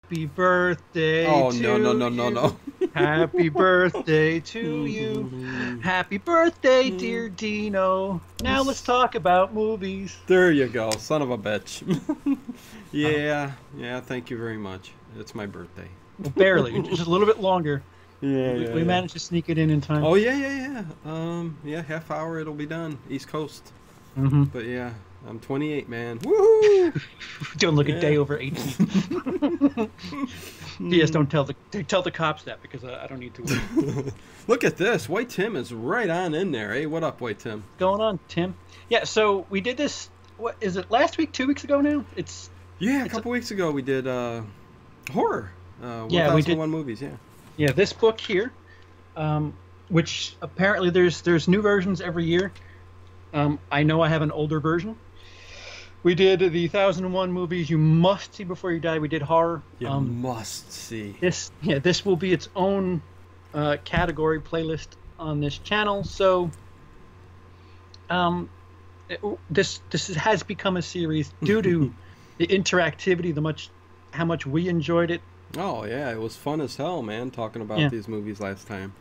Happy birthday Oh, to no, no, no, no, you. no. Happy birthday to you. Happy birthday, dear Dino. Now let's talk about movies. There you go, son of a bitch. Oh, yeah, thank you very much. It's my birthday. well, barely, just a little bit longer. Yeah, We, yeah, we yeah. managed to sneak it in time. Oh, yeah. Yeah, half hour it'll be done. East Coast. Mm-hmm. But yeah, I'm 28, man. Woohoo! Don't look a Yeah. day over 18. Yes, don't tell the cops that because I don't need to worry. Look at this. White Tim is right on in there. Hey, what up, White Tim? What's going on, Tim? Yeah, so we did this. What is it? Last week, 2 weeks ago now? Yeah, a It's couple weeks ago we did horror. yeah, we did. 1001 movies, yeah. Yeah, this book here, um, which apparently there's new versions every year. I know I have an older version. We did the 1001 movies you must see before you die. We did horror. You must see. This will be its own category playlist on this channel. So this has become a series due to the interactivity, how much we enjoyed it. Oh yeah, it was fun as hell, man, talking about Yeah, these movies last time.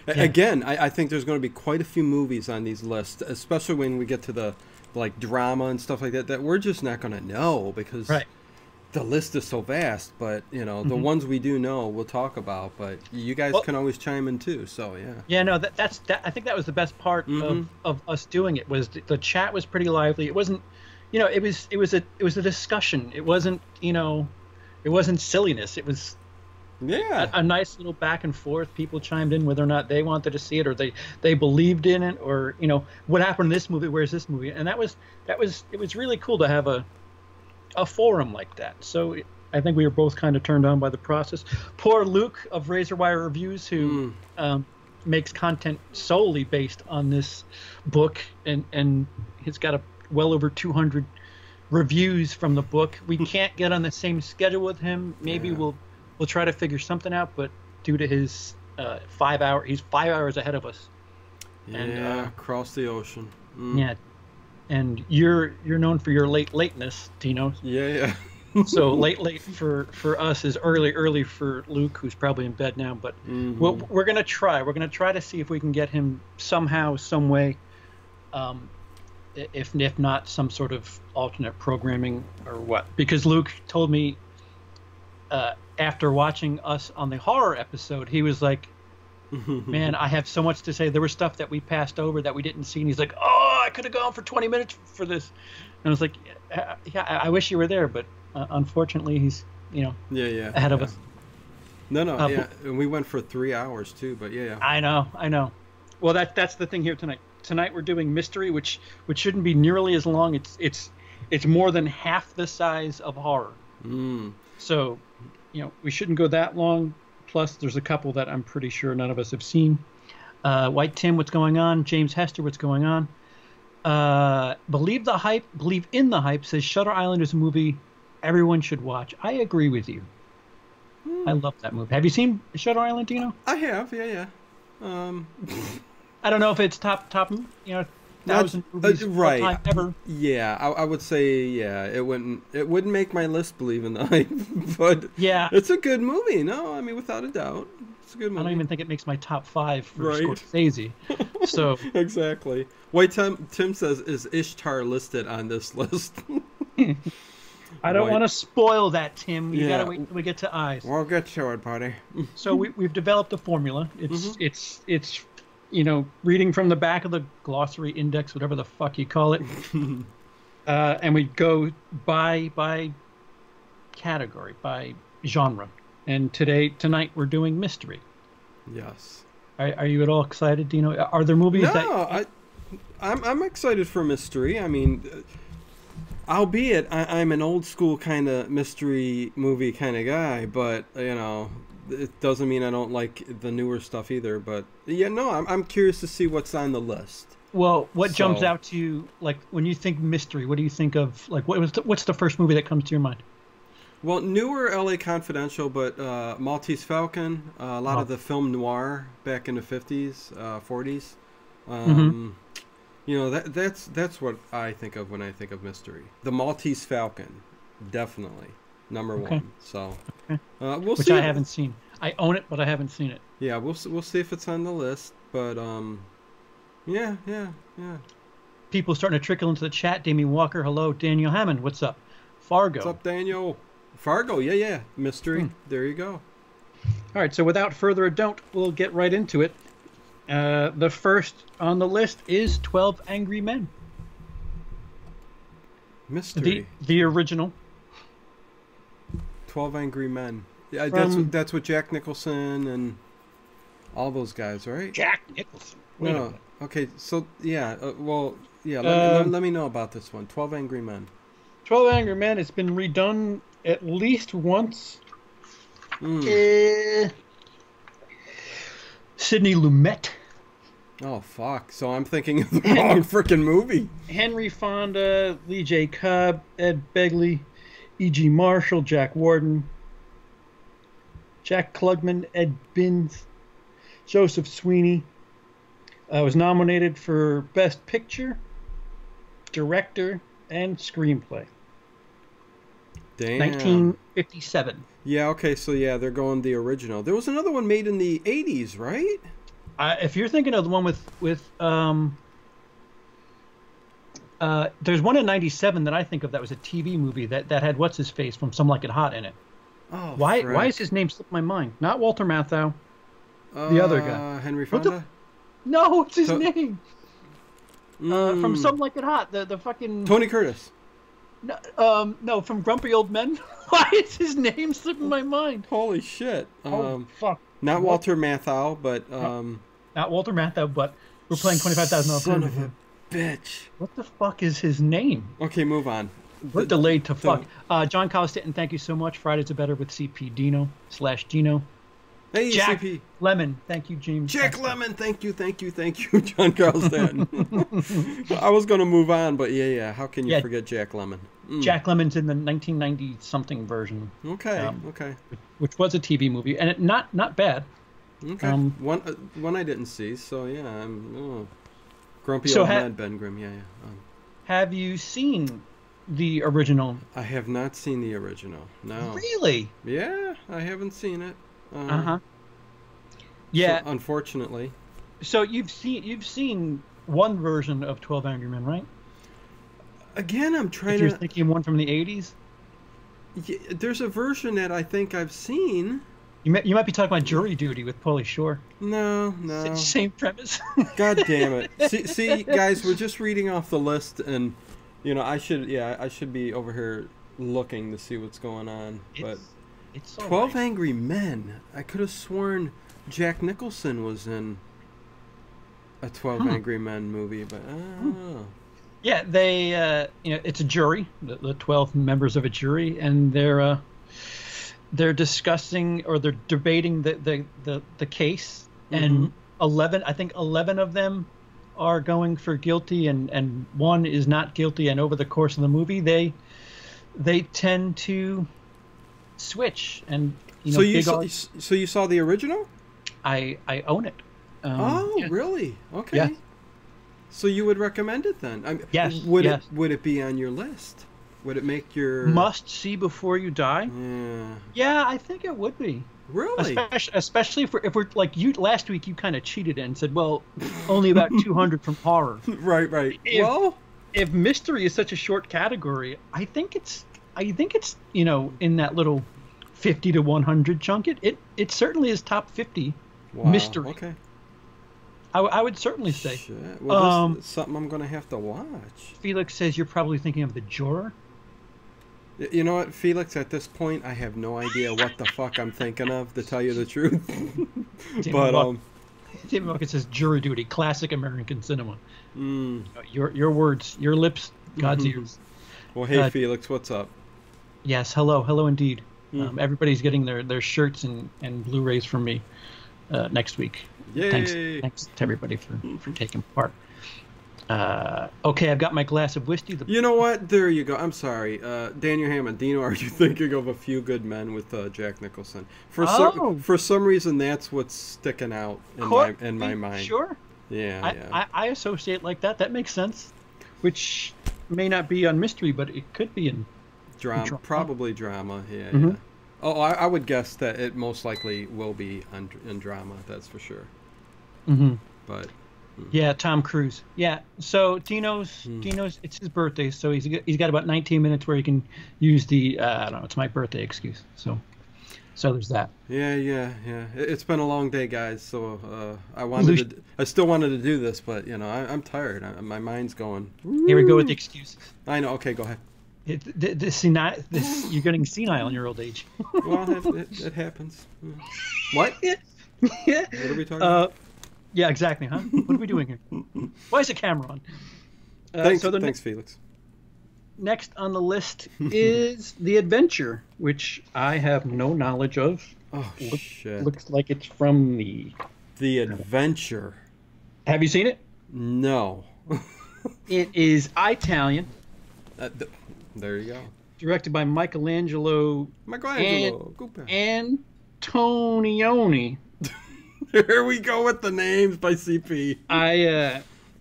yeah, Again, I think there's going to be quite a few movies on these lists, especially when we get to the like drama and stuff like that, that we're just not going to know because right. the list is so vast. But you know, the Hmm. ones we do know, we'll talk about. But you guys Well, can always chime in too. So yeah. yeah, no, that. I think that was the best part Mm-hmm. of us doing it was the chat was pretty lively. It wasn't, it was a discussion. It wasn't, it wasn't silliness. It was Yeah. a nice little back and forth. People chimed in whether or not they wanted to see it or they believed in it or what happened in this movie. Where's this movie? And it was really cool to have a forum like that. So I think we were both kind of turned on by the process. Poor Luke of Razor Wire Reviews, who Mm. makes content solely based on this book, and he's got well over 200 reviews from the book. We can't get on the same schedule with him. Maybe Yeah. we'll try to figure something out, but due to his 5 hour, he's 5 hours ahead of us. And Yeah. Across the ocean. Mm. yeah, and you're known for your lateness, Dino. Yeah. Yeah. So late for us is early for Luke, who's probably in bed now. But Mm-hmm. we're gonna try. We're gonna try to see if we can get him somehow, some way. Um, if not some sort of alternate programming or what, because Luke told me after watching us on the horror episode, he was like, man, I have so much to say. There was stuff that we passed over that we didn't see, and he's like, oh, I could have gone for 20 minutes for this. And I was like, yeah, I wish you were there, but unfortunately he's Yeah. Yeah. ahead of Yeah. us. No. But Yeah. And we went for 3 hours too. But yeah. I know. Well, that's the thing here tonight. Tonight we're doing mystery, which shouldn't be nearly as long. It's more than half the size of horror. Mm. So, we shouldn't go that long. Plus, there's a couple that I'm pretty sure none of us have seen. White Tim, what's going on? James Hester, what's going on? Believe in the hype says Shutter Island is a movie everyone should watch. I agree with you. I love that movie. Have you seen Shutter Island, Dino? I have. Yeah. Um. I don't know if it's top, That's 1,000 movies of all right. time ever. Yeah, I would say yeah. It wouldn't make my list, believe in the hype, but Yeah, it's a good movie. No, I mean without a doubt, it's a good I movie. don't even think it makes my top 5 for Right. Scorsese. So, Exactly. White Tim says, is Ishtar listed on this list? I don't White. want to spoil that, Tim. You Yeah. gotta wait until we get to eyes. We'll get to it, buddy. So we've developed a formula. It's reading from the back of the glossary index, whatever the fuck you call it, and we go by category, by genre. And tonight we're doing mystery. Yes. Are you at all excited, Dino? Are there movies No, that I'm excited for mystery. I mean, albeit I'm an old school kind of mystery movie kind of guy, but it doesn't mean I don't like the newer stuff either. But yeah, no, I'm curious to see what's on the list. Well, what jumps So, out to you, like when you think mystery? What do you think of? Like, what's the first movie that comes to your mind? well, newer LA Confidential, but Maltese Falcon, a lot Oh. of the film noir back in the 50s, 40s. Mm-hmm. That's what I think of when I think of mystery. The Maltese Falcon, definitely. number Okay. one. So Okay. we'll Which see. I haven't seen. I own it, but I haven't seen it. Yeah, we'll see if it's on the list. But yeah. People starting to trickle into the chat. Damien Walker, hello. Daniel Hammond, what's up? Fargo. What's up, Daniel? Fargo, yeah. Mystery. There you go. All right, so without further ado, we'll get right into it. The first on the list is 12 Angry Men. Mystery. The original. 12 Angry Men. Yeah, that's with Jack Nicholson and all those guys, right? Jack Nicholson. Wait a No. minute. Okay, so yeah, let me know about this one. 12 Angry Men. 12 Angry Men has been redone at least once. Sidney Lumet. Oh fuck! So I'm thinking of the wrong freaking movie. Henry Fonda, Lee J. Cobb, Ed Begley, E.G. Marshall, Jack Warden, Jack Klugman, Ed Binns, Joseph Sweeney. Was nominated for Best Picture, Director, and Screenplay. Damn. 1957. Yeah. Okay. So yeah, they're going the original. There was another one made in the 80s, right? If you're thinking of the one with there's one in 97 that I think of that was a TV movie that had what's his face from Some Like It Hot in it. Oh. Why is his name slipping my mind? Not Walter Matthau. The other guy. Henry What the Fonda. No, what's his So- name? From Some Like It Hot. The fucking Tony Curtis. no, from Grumpy Old Men. Why is his name slipping my mind? Holy shit. Oh fuck. Not Walter Matthau, but Not Walter Matthau, but we're playing $25,000 son of a bitch. What the fuck is his name? Okay, move on. We're delayed to fuck. John Colliston, thank you so much. Fridays are better with CP Dino/Gino. Hey, Jack CP. Lemon, thank you, James. Jack Lemon, thank you, John Carlston. I was going to move on, but yeah. How can you forget Jack Lemon? Jack Lemon's in the 1990-something version. Okay. Which was a TV movie, and not bad. Okay. One I didn't see, so yeah. I'm Grumpy So Old Man, Ben Grimm. Yeah. Have you seen the original? I have not seen the original. No. Really? Yeah, I haven't seen it. Yeah. So, unfortunately. So you've seen one version of 12 Angry Men, right? Again, I'm trying If you're thinking one from the 80s? Yeah, there's a version that I think I've seen. You might be talking about Jury Duty with Pauly Shore. No. Same premise. God damn it. See, guys, we're just reading off the list, and I should be over here looking to see what's going on. But it's 12 Angry Men. I could have sworn Jack Nicholson was in a 12 Angry Men movie, but I don't know. Yeah, they it's a jury, the 12 members of a jury, and they're discussing or they're debating the case, and 11 of them are going for guilty, and one is not guilty, and over the course of the movie they tend to switch, and so you saw the original? I own it. Yeah. Really? Okay. Yeah. So you would recommend it then? Yes. Would it be on your list? Would it make your must see before you die? Yeah. Yeah, I think it would be. Really? Especially if we're like you last week, you kind of cheated and said, well, only about 200 from horror. Right. If mystery is such a short category, I think it's in that little 50 to 100 chunk. It certainly is top 50 mystery. Okay. I would certainly say. Shit. Well, this is something I'm going to have to watch. Felix says you're probably thinking of The Juror. You know what, Felix? At this point, I have no idea what the fuck I'm thinking of, to tell you the truth. But Tim Walker says Jury Duty, classic American cinema. Your words, your lips, God's ears. Well, hey, Felix, what's up? Yes, hello indeed. Everybody's getting their shirts and Blu-rays from me next week. Yay! Thanks to everybody for taking part. Okay, I've got my glass of whiskey. You know what? There you go. I'm sorry. Daniel Hammond, Dino, are you thinking of A Few Good Men with Jack Nicholson? For some reason, that's what's sticking out in my mind. Sure. Yeah. I associate like that. That makes sense. Which may not be on mystery, but it could be in Drama, probably drama. Yeah, Mm-hmm. yeah. Oh, I would guess that it most likely will be in drama. That's for sure. Mm-hmm. But Yeah, Tom Cruise. Yeah. So hmm. Dino's it's his birthday, so he's got about 19 minutes where he can use the I don't know, it's my birthday excuse. So there's that. Yeah, yeah, yeah. It's been a long day, guys. So Lucia, I still wanted to do this, but I'm tired. My mind's going. here we go with the Woo! excuses. I know. Okay, go ahead. You're getting senile in your old age. Well, it happens. What? Yeah. What are we talking about? Yeah, exactly, huh? What are we doing here? Why is the camera on? Thanks, Felix. Next on the list is The Adventure, which I have no knowledge of. Oh, shit. Looks like it's from The Adventure. Have you seen it? No. It is Italian. There you go. Directed by Michelangelo Antonioni. Here we go with the names by CP.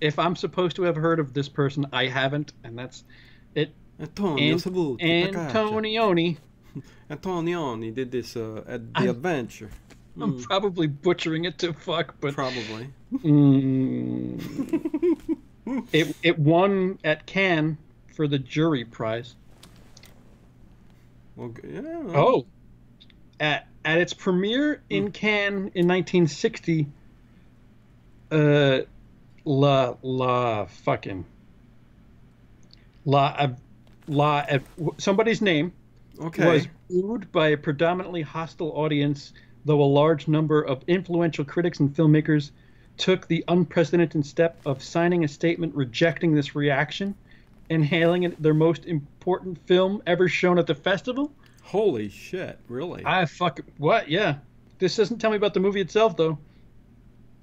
If I'm supposed to have heard of this person, I haven't, and that's it. Antonioni. Antonioni did this at The Adventure. I'm probably butchering it to fuck, but probably. It won at Cannes for the jury prize. Well, yeah. Oh, at its premiere in Cannes in 1960, somebody's name was booed by a predominantly hostile audience, though a large number of influential critics and filmmakers took the unprecedented step of signing a statement rejecting this reaction and hailing it their most important film ever shown at the festival. Holy shit, really? What? Yeah. This doesn't tell me about the movie itself, though.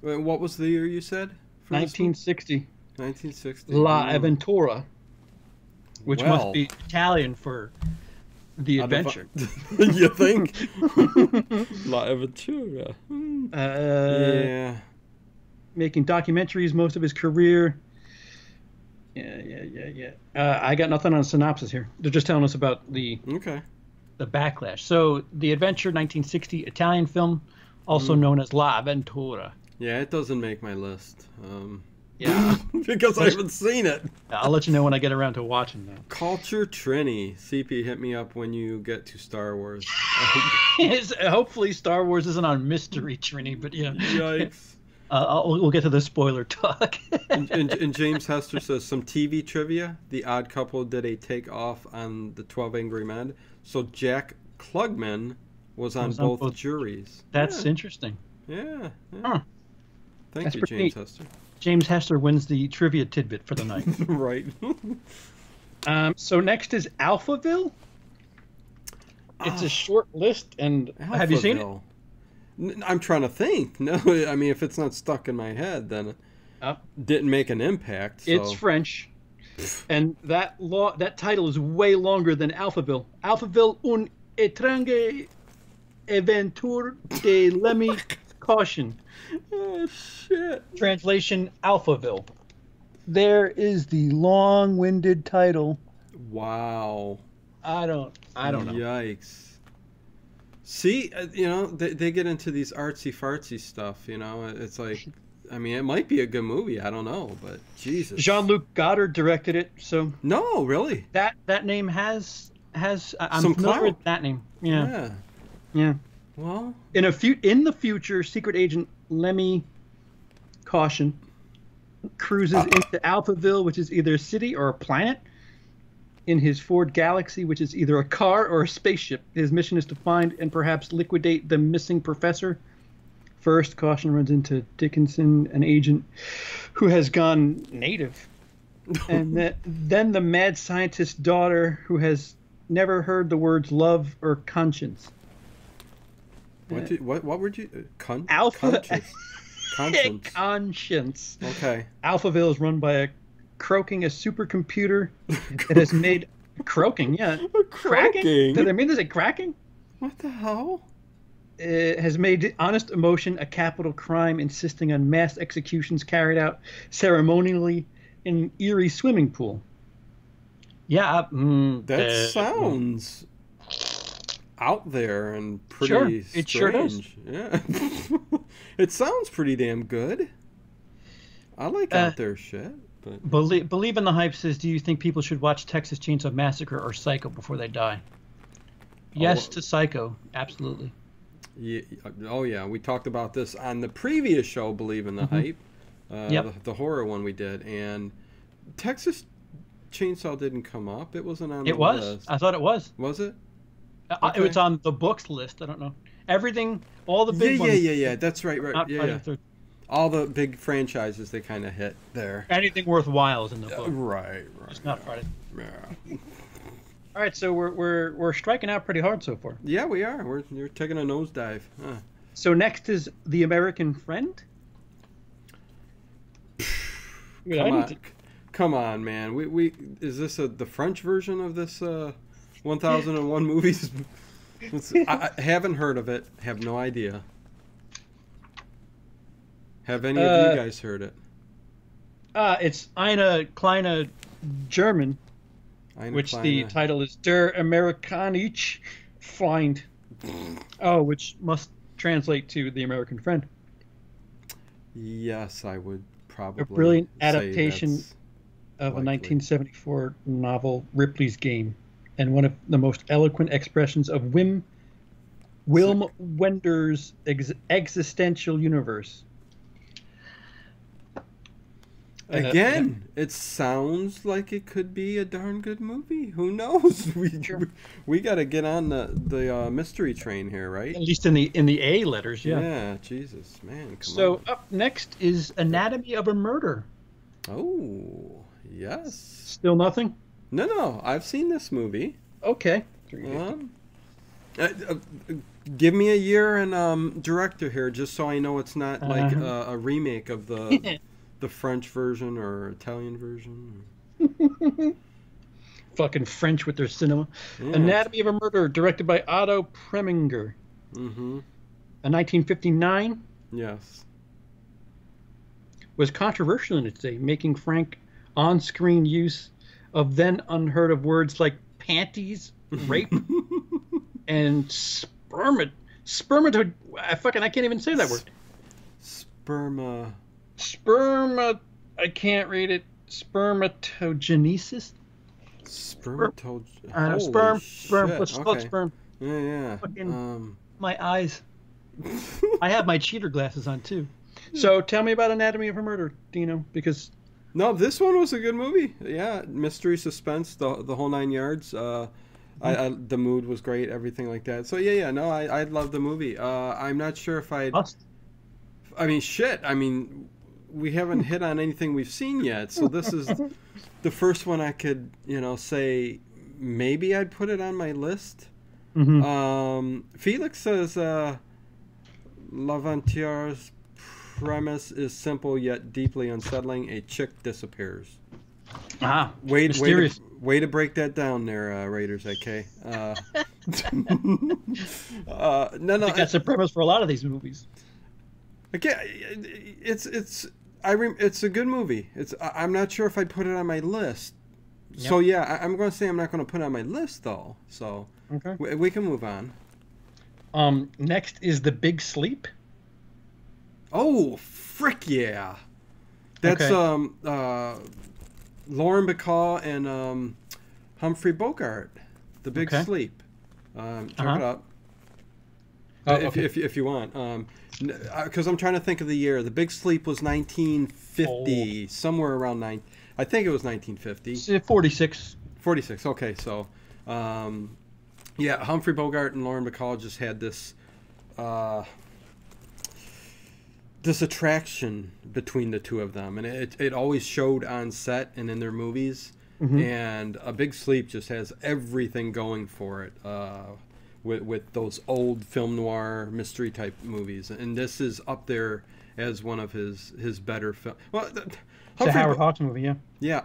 Wait, what was the year you said? 1960. 1960. La Avventura, which must be Italian for The Adventure. You think? La Avventura. Yeah. Making documentaries most of his career. Yeah. I got nothing on a synopsis here. They're just telling us about the backlash. So, The Adventure, 1960, Italian film, also known as La Avventura. Yeah, it doesn't make my list. Yeah. Because I haven't seen it. I'll let you know when I get around to watching that. Culture Trini. CP, hit me up when you get to Star Wars. Hopefully Star Wars isn't on Mystery Trini, but yeah. Yikes. We'll get to the spoiler talk. and James Hester says, some TV trivia. The Odd Couple did a take-off on the 12 Angry Men. So Jack Klugman was on both juries. That's interesting. Yeah. Huh. Thank you, James Hester. James Hester wins the trivia tidbit for the night. Right. So next is Alphaville. It's a short list, and have you seen it? I'm trying to think. No, I mean, if it's not stuck in my head, then it didn't make an impact. So. It's French, and that title is way longer than Alphaville. Alphaville, un étrange aventure de l'ami caution. Oh shit! Translation: Alphaville. There is the long-winded title. Wow. I don't know. Yikes. See, they get into these artsy-fartsy stuff, It's like, I mean, it might be a good movie. I don't know, but Jesus. Jean-Luc Godard directed it, so... No, really? That name has I'm some familiar clout. with that name. Yeah. Well... In the future, secret agent Lemmy Caution cruises into Alphaville, which is either a city or a planet, in his Ford Galaxy, which is either a car or a spaceship. His mission is to find and perhaps liquidate the missing professor. First, Caution runs into Dickinson, an agent who has gone native. And then the mad scientist's daughter, who has never heard the words love or conscience. What word you... Conscience. Okay. Alphaville is run by a supercomputer that has made croaking. Yeah, cracking. Did I mean to say cracking? What the hell? It has made honest emotion a capital crime, insisting on mass executions carried out ceremonially in an eerie swimming pool. Yeah. That sounds out there and Sure, pretty it sure does. strange. Yeah. It sounds pretty damn good. I like Uh, out there shit, but believe in the hype says, do you think people should watch Texas Chainsaw Massacre or Psycho before they die? Yes oh to Psycho, absolutely. yeah, oh yeah, we talked about this on the previous show, Believe in the Hmm. Hype, Yep, the horror one we did, and Texas Chainsaw didn't come up. It wasn't on the it was. list. I thought it was. Was it? It was Okay. on the books list. I don't know. Everything, all the Yeah, big yeah, ones, yeah, yeah. That's right, right. not Yeah, Friday yeah. the 13th. All the big franchises they kind of hit there. Anything worthwhile is in the book. Right, Just right. not Friday. Yeah. All right, so we're striking out pretty hard so far. Yeah, we are. You're taking a nosedive. Huh. So next is The American Friend. Wait, Come on, come on, man. We is this the French version of this 1001 movies? I haven't heard of it. Have no idea. Have any of you guys heard it? It's Eine kleine German, Eine which the kleine- title is Der Amerikanische Freund. Oh, which must translate to The American Friend. Yes, I would probably. A brilliant say adaptation that's of a likely. 1974 novel, Ripley's Game, and one of the most eloquent expressions of Wilm Wender's existential universe. Again, it sounds like it could be a darn good movie. Who knows? We got to get on the mystery train here, right? At least in the A letters, yeah. Yeah, Jesus, man, come So on. up next is Anatomy of a Murder. Oh, yes. Still nothing? No, I've seen this movie. Okay. Um, uh, uh, give me a year and director here, just so I know it's not like a remake of the French version or Italian version. Fucking French with their cinema. Yeah. Anatomy of a Murder, directed by Otto Preminger. Mm-hmm. In 1959, Yes. was controversial in its day, making frank on-screen use of then unheard of words like panties, rape, and spermatoid. I can't even say that word. I can't read it. Spermatogenesis. Sperm. Sperm. Shit. Let's call it Okay. sperm. Yeah. Fucking- My eyes. I have my cheater glasses on too. So tell me about Anatomy of a Murder, Dino, because No, this one was a good movie. Yeah, mystery, suspense, the whole 9 yards. The mood was great, everything like that. So yeah. No, I love the movie. I'm not sure if I. I mean, shit. I mean, we haven't hit on anything we've seen yet. So this is the first one I could, say maybe I'd put it on my list. Mhm. Felix says L'Aventuriers premise is simple yet deeply unsettling. A chick disappears. Mysterious. Way to break that down there, Raiders AK. No. I think that's the premise for a lot of these movies. Again, it's a good movie. I'm not sure if I'd put it on my list. Yep. So yeah, I'm going to say I'm not going to put it on my list though. So Okay. we can move on. Next is The Big Sleep. Oh, frick yeah. That's Okay. Lauren Bacall and Humphrey Bogart. The Big Okay. Sleep. Check it out. Okay. If you want. Because I'm trying to think of the year. The Big Sleep was 1950, somewhere around I think it was 1950. 46. 46. Okay, so yeah, Humphrey Bogart and Lauren Bacall just had this this attraction between the two of them, and it always showed on set and in their movies. Mhm. And A Big Sleep just has everything going for it. With those old film noir mystery type movies, and this is up there as one of his better films. Well, It's a Howard Hawks movie, yeah. Yeah,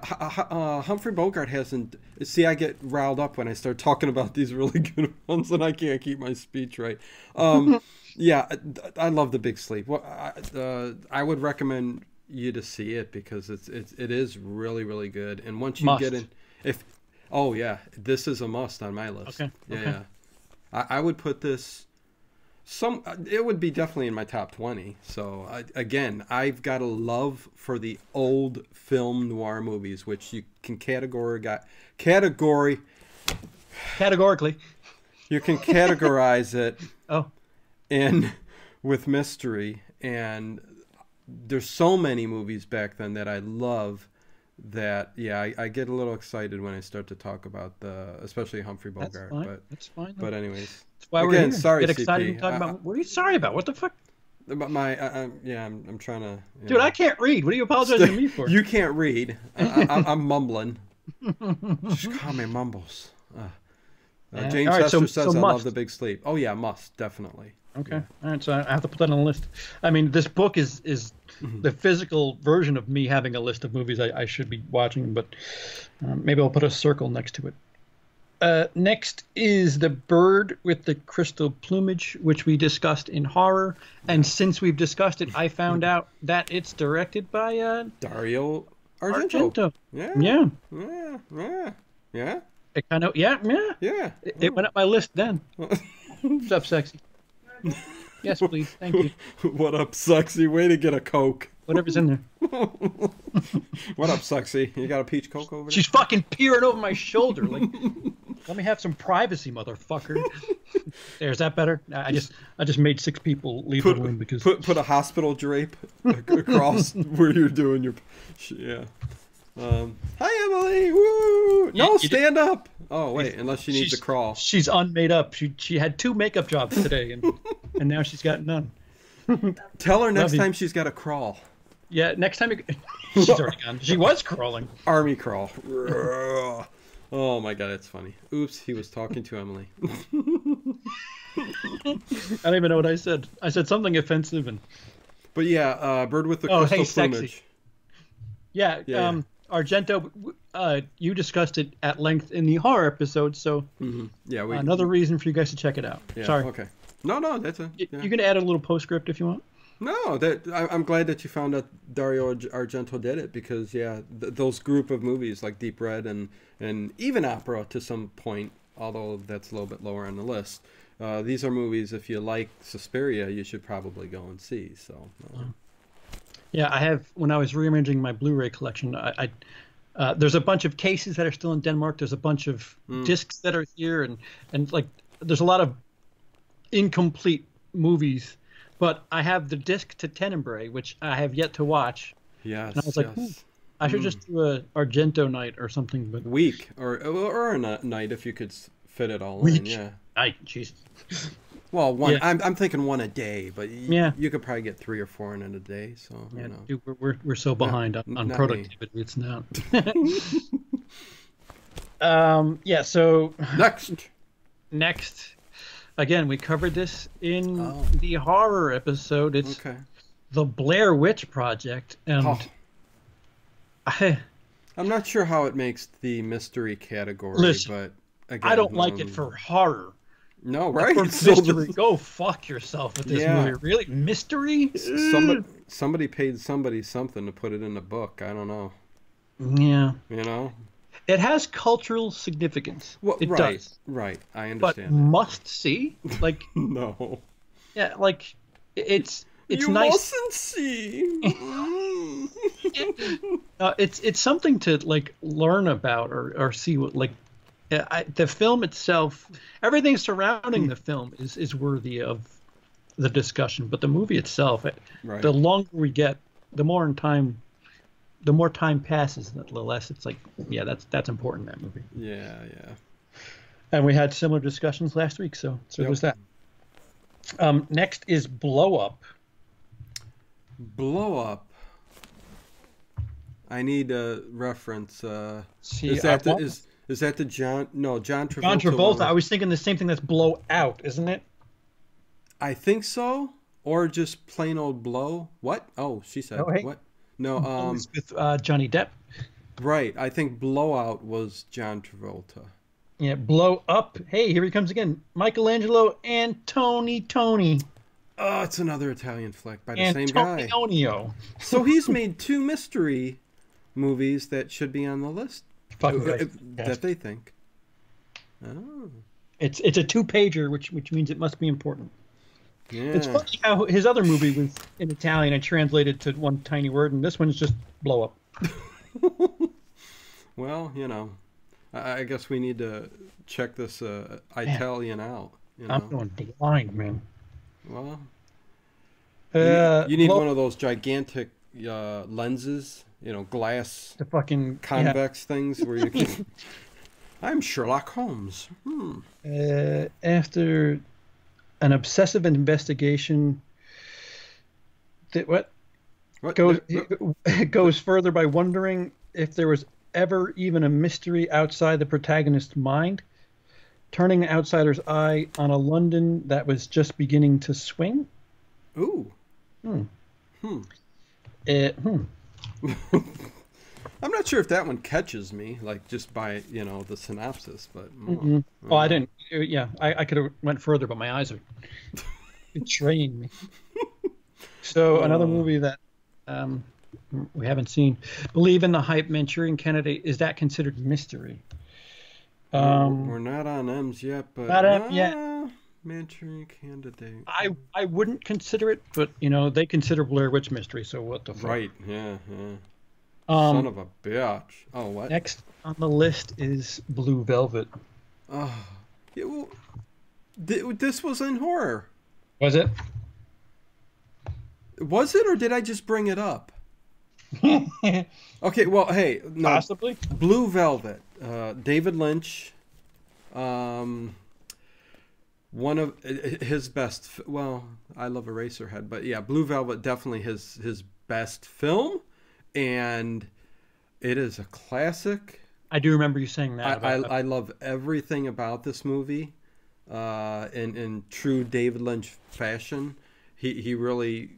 Humphrey Bogart hasn't. See, I get riled up when I start talking about these really good ones, and I can't keep my speech right. Yeah, I love The Big Sleep. Well, I would recommend you to see it because it is really really good. And once you Must. get in, if Oh yeah, this is a must on my list. Okay. Yeah, Okay. yeah. I would put this. It would be definitely in my top 20. So again, I've got a love for the old film noir movies, which you can categorically you can categorize it Oh, in with mystery, and there's so many movies back then that I love that I get a little excited when I start to talk about especially Humphrey that's Bogart. fine. That's fine. But anyways, That's why we're again, here. sorry, Get excited CP. and talk about. What are you sorry about? What the fuck? About I'm trying to. Dude, I can't read. What are you apologizing to me for? You can't read. I'm mumbling. Just call me Mumbles. Jane all right, Chester so says I must. love the big sleep. Oh yeah, must definitely. Okay. All right. So I have to put that on the list. I mean, this book is the physical version of me having a list of movies I should be watching, but maybe I'll put a circle next to it. Next is The Bird with the Crystal Plumage, which we discussed in horror. And since we've discussed it, I found out that it's directed by Dario Argento. Yeah. Yeah. Yeah. Yeah. Yeah. It kind of, yeah. Yeah. It went up my list then. What's up, sexy? Yes, please. Thank you. What up, sexy? Way to get a Coke. Whatever's in there. What up, sexy? You got a peach Coke over there? She's fucking peering over my shoulder. Like, let me have some privacy, motherfucker. There's that better? I just made 6 people leave the room because put a hospital drape across where you're doing your. Yeah. Hi, Emily. Woo! No, stand up. Oh wait, unless she needs to crawl. She's unmade up. She had 2 makeup jobs today, and now she's got none. Tell her next time she's got to crawl. Yeah, next time she's already gone. She was crawling. Army crawl. Oh my god, that's funny. Oops, he was talking to Emily. I don't even know what I said. I said something offensive and. But yeah, Bird with the Crystal Plumage. Sexy. Yeah. Argento, you discussed it at length in the horror episode, so yeah, another reason for you guys to check it out. Yeah, Sorry. Okay. No, that's a. Yeah. You can add a little postscript if you want. No, I'm glad that you found out Dario Argento did it because those group of movies like Deep Red and even Opera to some point, although that's a little bit lower on the list. These are movies if you like Suspiria, you should probably go and see. So. Yeah, I have. When I was rearranging my Blu-ray collection, there's a bunch of cases that are still in Denmark. There's a bunch of discs that are here, and like there's a lot of incomplete movies. But I have the disc to Tenebrae, which I have yet to watch. Yes. And I was like, I should just do a Argento night or something. But week or a night if you could fit it all in. Yeah. Night, Jesus. Well, one. Yeah. I'm thinking one a day, but you could probably get 3 or 4 in a day. So yeah, you know. dude, we're so behind on productivity. Me. It's not. Yeah. So next, again, we covered this in the horror episode. It's the Blair Witch Project, and I'm not sure how it makes the mystery category. Listen, but again, I don't like it for horror. No, right? Mystery. Go fuck yourself with this movie. Really? Mystery? Somebody paid somebody something to put it in a book. I don't know. Yeah. You know? It has cultural significance. Well, it does. Right. I understand. But must see? Like no. Yeah, like it's you nice. Mustn't see. It's something to like learn about or see what like the film itself, everything surrounding the film is worthy of the discussion. But the movie itself, the longer we get, the more time passes, the less it's like, yeah, that's important, that movie. Yeah. And we had similar discussions last week, so there's that. Next is Blow Up. Blow Up. I need a reference. Is that the John Travolta? John Travolta. I was thinking the same thing. That's Blow Out, isn't it? I think so. Or just plain old Blow. What? Oh, she said. What? No. With Johnny Depp. Right. I think Blowout was John Travolta. Yeah. Blow Up. Hey, here he comes again. Michelangelo Antonioni. Oh, it's another Italian flick by the same guy. Antonio. So he's made 2 mystery movies that should be on the list Fucking guys. That they think. Oh. It's a 2-pager, which means it must be important. Yeah. It's funny how his other movie was in Italian and translated to one tiny word, and this one's just blow up. Well, I guess we need to check this Italian out. I'm going blind, man. Well, you need one of those gigantic lenses, glass, the fucking convex things where you can. I'm Sherlock Holmes. After an obsessive investigation, goes further by wondering if there was ever even a mystery outside the protagonist's mind, turning the outsider's eye on a London that was just beginning to swing. Ooh. Hmm. I'm not sure if that one catches me, like just by the synopsis, but. Oh, I didn't. Yeah, I could have went further, but my eyes are betraying me. So another movie that we haven't seen. Believe in the Hype, Manchurian Candidate. Is that considered mystery? We're not on M's yet, but not M yet. Manchurian Candidate. I wouldn't consider it, but they consider Blair Witch mystery. So what the fuck? Right? Yeah. Son of a bitch. Oh, what? Next on the list is Blue Velvet. Oh, yeah, well, this was in horror. Was it? Was it, or did I just bring it up? Okay, well, hey, no. Possibly. Blue Velvet, David Lynch, one of his best. Well, I love Eraserhead, but yeah, Blue Velvet definitely his best film, and it is a classic. I do remember you saying that. I love everything about this movie, in true David Lynch fashion. He really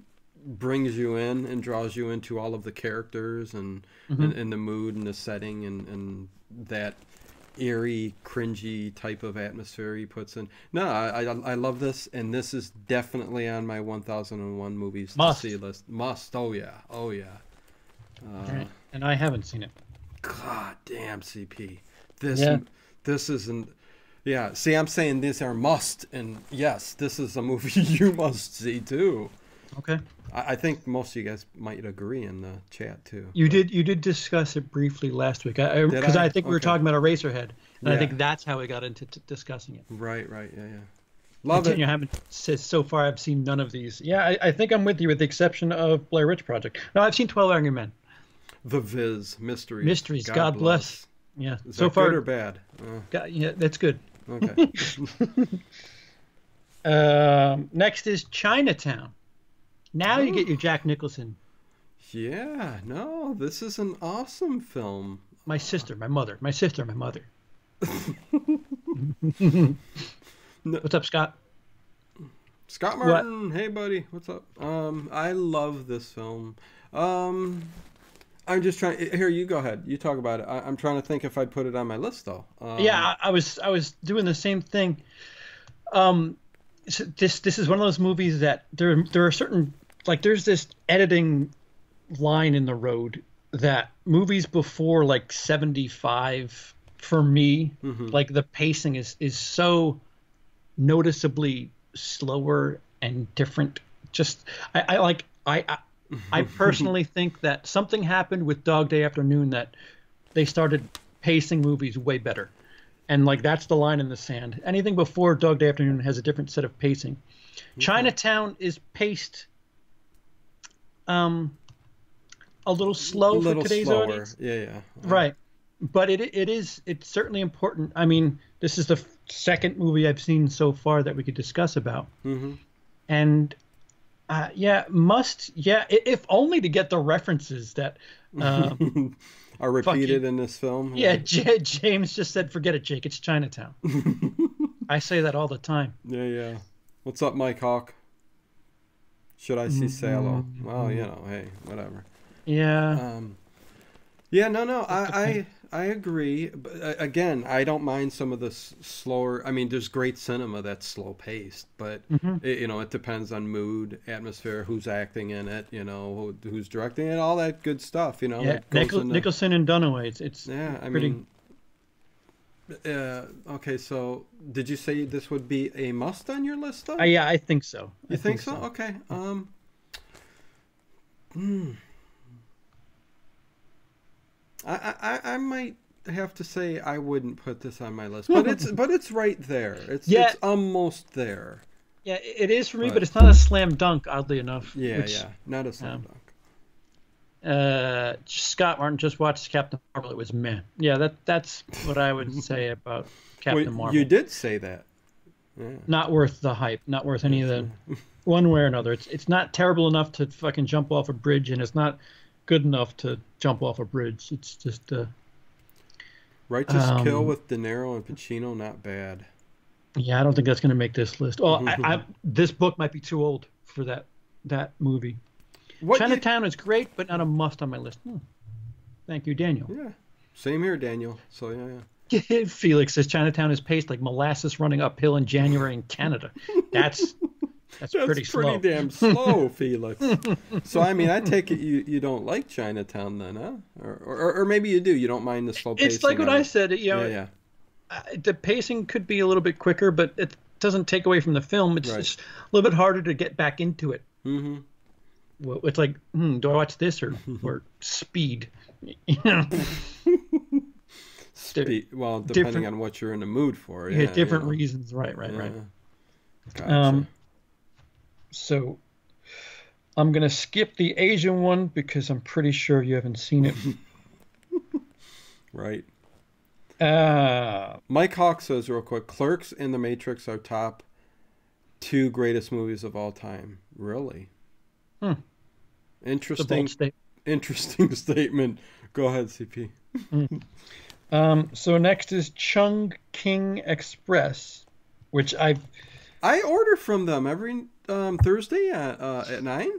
brings you in and draws you into all of the characters and the mood and the setting and that eerie, cringy type of atmosphere he puts in. No, I love this, and this is definitely on my 1001 movies to see list. Must. Oh yeah. And I haven't seen it. God damn, CP. This isn't. Yeah. See, I'm saying these are must, and yes, this is a movie you must see too. Okay. I think most of you guys might agree in the chat too. You did discuss it briefly last week, because I think we were talking about Eraserhead, and I think that's how we got into discussing it. Right. Yeah. Love it. You haven't said so far. I've seen none of these. Yeah, I think I'm with you, with the exception of Blair Witch Project. No, I've seen 12 Angry Men. The Viz Mysteries. Mysteries. God bless. Yeah. Is so that far, good or bad? Yeah, that's good. Okay. Next is Chinatown. Now you get your Jack Nicholson. Yeah, no, this is an awesome film. My sister, my mother. What's up, Scott? Scott Martin, what? Hey buddy, what's up? I love this film. I'm just trying. Here, you go ahead. You talk about it. I'm trying to think if I'd put it on my list though. Yeah, I was doing the same thing. So this is one of those movies that there are certain, like, there's this editing line in the road that movies before like 75 for me, like the pacing is so noticeably slower and different. Just I personally think that something happened with Dog Day Afternoon that they started pacing movies way better. And like that's the line in the sand. Anything before Dog Day Afternoon has a different set of pacing. Chinatown is paced a little slow for today's audience. Yeah. Right. But it's certainly important. I mean, this is the second movie I've seen so far that we could discuss about. And if only to get the references that are repeated in this film. Yeah, James just said, forget it, Jake, it's Chinatown. I say that all the time. Yeah. What's up, Mike Hawk? Should I see Salo? Well, hey, whatever. Yeah. Yeah, no. I I agree. But again, I don't mind some of the slower. I mean, there's great cinema that's slow paced, but it depends on mood, atmosphere, who's acting in it, who's directing it, all that good stuff. Yeah, Nicholson and Dunaway. It's I pretty. mean, okay, so did you say this would be a must on your list, though? Yeah, I think so. You think so? Okay. I might have to say I wouldn't put this on my list, but it's right there. It's almost there. Yeah, it is for me, but it's not a slam dunk, oddly enough. Yeah, not a slam dunk. Scott Martin just watched Captain Marvel. It was meh. Yeah, that's what I would say about Captain Marvel. You did say that. Yeah. Not worth the hype. Not worth any of the one way or another. It's not terrible enough to fucking jump off a bridge, and it's not good enough to jump off a bridge. It's just Righteous Kill with De Niro and Pacino, not bad. Yeah, I don't think that's going to make this list. Well, this book might be too old for that movie. Chinatown is great, but not a must on my list. Thank you, Daniel. Yeah, same here, Daniel. So yeah. Felix says Chinatown is paced like molasses running uphill in January in Canada. That's pretty slow. Pretty damn slow, Felix. So I mean, I take it you don't like Chinatown then, huh? Or maybe you do. You don't mind the slow pacing. It's like what I said. Yeah. The pacing could be a little bit quicker, but it doesn't take away from the film. It's just a little bit harder to get back into it. Mm-hmm. Well, it's like, do I watch this or Speed? Speed. Well, depending on what you're in the mood for. Yeah, different reasons. Right. Gotcha. So I'm gonna skip the Asian one because I'm pretty sure you haven't seen it. Right. Mike Hawk says real quick, Clerks and The Matrix are top 2 greatest movies of all time. Really? Interesting statement. Go ahead, CP. So next is Chung King Express, which I order from them every Thursday at 9.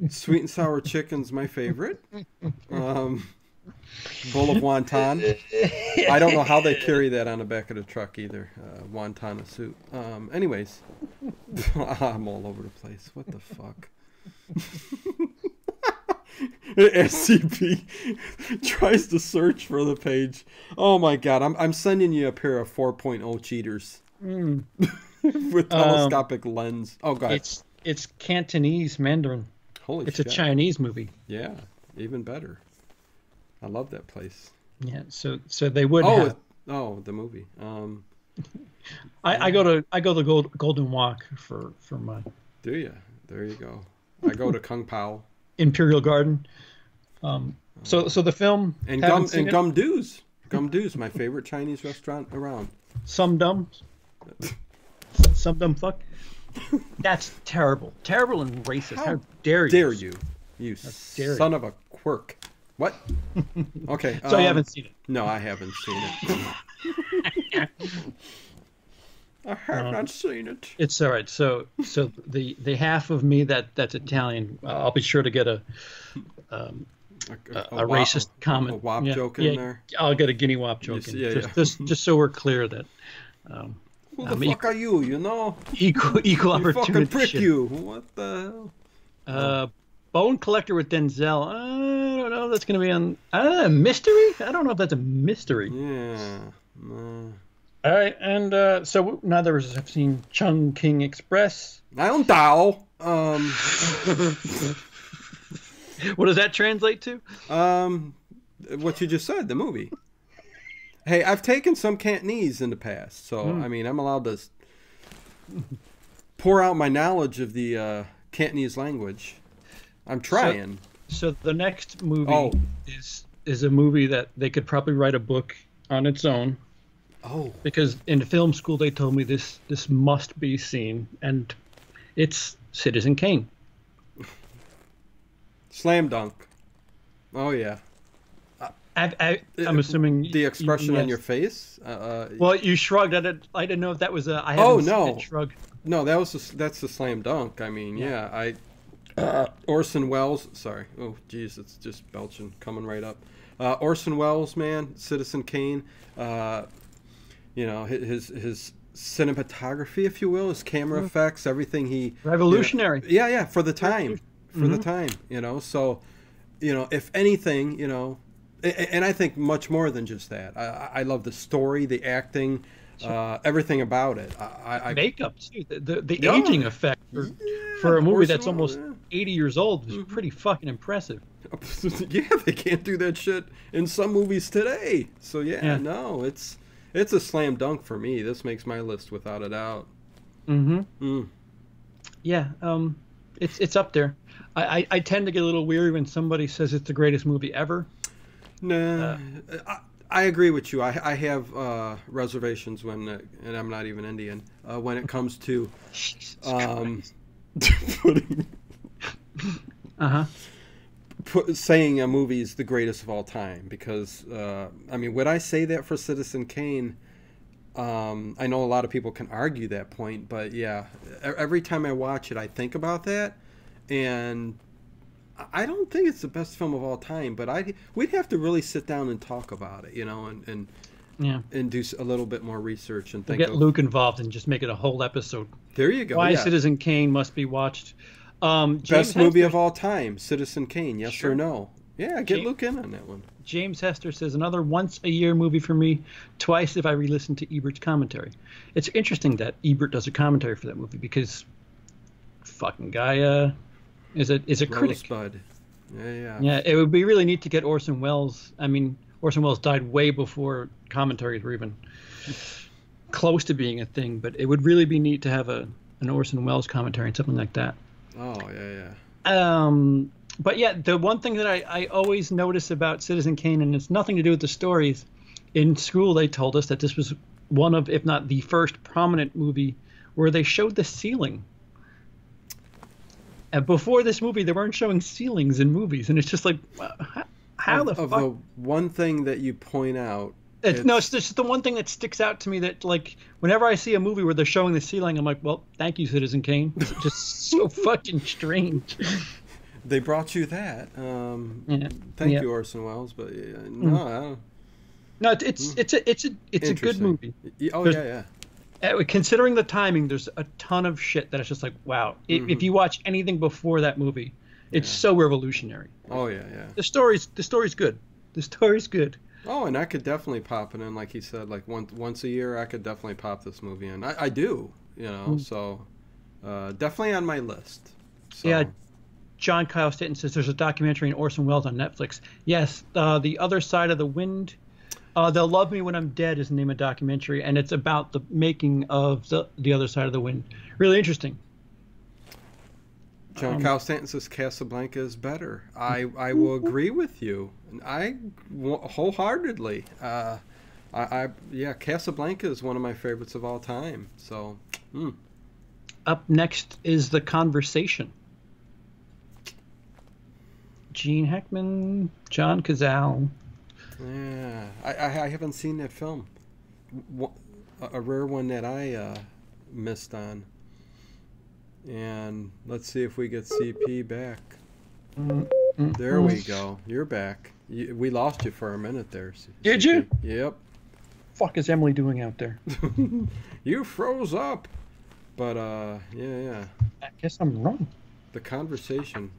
Sweet and sour chicken's my favorite. Bowl of wonton. I don't know how they carry that on the back of the truck either. Wonton soup. Anyways, I'm all over the place. What the fuck? SCP tries to search for the page. Oh my god! I'm sending you a pair of 4.0 cheaters with telescopic lens. Oh god! It's Cantonese Mandarin. Holy shit! It's a Chinese movie. Yeah, even better. I love that place. Yeah, so they would have. The movie. I go to Golden Walk for my. Do you? There you go. I go to Kung Pao. Imperial Garden. So the film and Gum Do's. Gum Do's, my favorite Chinese restaurant around. Some dumb fuck. That's terrible and racist. How dare you? You son of a quirk. What? Okay. So you haven't seen it? No, I haven't seen it. I have not seen it. It's all right. So the half of me that's Italian, I'll be sure to get a racist comment, a wop joke in there. I'll get a guinea wop joke in. Just so we're clear that. Who the fuck are you? Equal opportunity. Fucking prick you. What the hell? Bone Collector with Denzel. I don't know if that's going to be on mystery. I don't know if that's a mystery. Yeah. All right, and so neither of us have seen Chung King Express. I don't know. What does that translate to? What you just said, the movie. Hey, I've taken some Cantonese in the past, so I mean, I'm allowed to pour out my knowledge of the Cantonese language. I'm trying. So the next movie is a movie that they could probably write a book on its own. Oh. Because in film school they told me this must be seen, and it's Citizen Kane. Slam dunk. Oh yeah. I'm assuming the expression on your face. Well, you shrugged at it. I didn't know if that was a. Shrug. No, that's a slam dunk. I mean, yeah. Orson Welles. Sorry. Oh, geez, it's just belching coming right up. Orson Welles, man, Citizen Kane. His cinematography, if you will, his camera effects, everything he revolutionary. Yeah, for the time, the time, So, if anything, and I think much more than just that. I love the story, the acting, everything about it. Makeup too, the aging effect for a movie that's almost 80 years old is pretty fucking impressive. Yeah, they can't do that shit in some movies today. So no, it's a slam dunk for me. This makes my list without a doubt. Yeah, it's up there. I tend to get a little weary when somebody says it's the greatest movie ever. Nah, I agree with you. I have reservations when, and I'm not even Indian, when it comes to putting saying a movie is the greatest of all time, because would I say that for Citizen Kane? I know a lot of people can argue that point, but yeah, every time I watch it I think about that, and I don't think it's the best film of all time, but we'd have to really sit down and talk about it, and do a little bit more research and think. Get Luke involved and just make it a whole episode. There you go. Why Citizen Kane must be watched. Best movie of all time, Citizen Kane. Yes or no? Yeah, get Luke in on that one. James Hester says another once-a-year movie for me, twice if I re-listen to Ebert's commentary. It's interesting that Ebert does a commentary for that movie, because fucking guy is a critic. Rosebud. Yeah. Yeah, it would be really neat to get Orson Welles. I mean, Orson Welles died way before commentaries were even close to being a thing, but it would really be neat to have an Orson Welles commentary and something like that. Oh, yeah. But yeah, the one thing that I always notice about Citizen Kane, and it's nothing to do with the stories, in school they told us that this was one of, if not the first prominent movie where they showed the ceiling. And before this movie, they weren't showing ceilings in movies, and it's just like, how the fuck? Of the one thing that you point out. It's just the one thing that sticks out to me, that, like, whenever I see a movie where they're showing the ceiling, I'm like, well, thank you, Citizen Kane. It's just so fucking strange. They brought you that. Thank you, Orson Welles. But no, it's a good movie. Yeah. Considering the timing, there's a ton of shit that it's just like, wow. If you watch anything before that movie, it's so revolutionary. Oh yeah. The story's good. The story's good. Oh, and I could definitely pop it in, like he said, like once a year. I could definitely pop this movie in. I do, so definitely on my list. So. Yeah. John Kyle Staten says there's a documentary on Orson Welles on Netflix. Yes, The Other Side of the Wind. They'll Love Me When I'm Dead is the name of the documentary, and it's about the making of the Other Side of the Wind. Really interesting. John Kyle Stanton says Casablanca is better. I will agree with you. I wholeheartedly. Casablanca is one of my favorites of all time. So. Up next is The Conversation. Gene Hackman, John Cazale. Yeah, I haven't seen that film. A rare one that I missed on. And let's see if we get CP back. There we go. You're back. We lost you for a minute there. Did you? Yep. Fuck is Emily doing out there? You froze up. But yeah. I guess I'm wrong. The Conversation.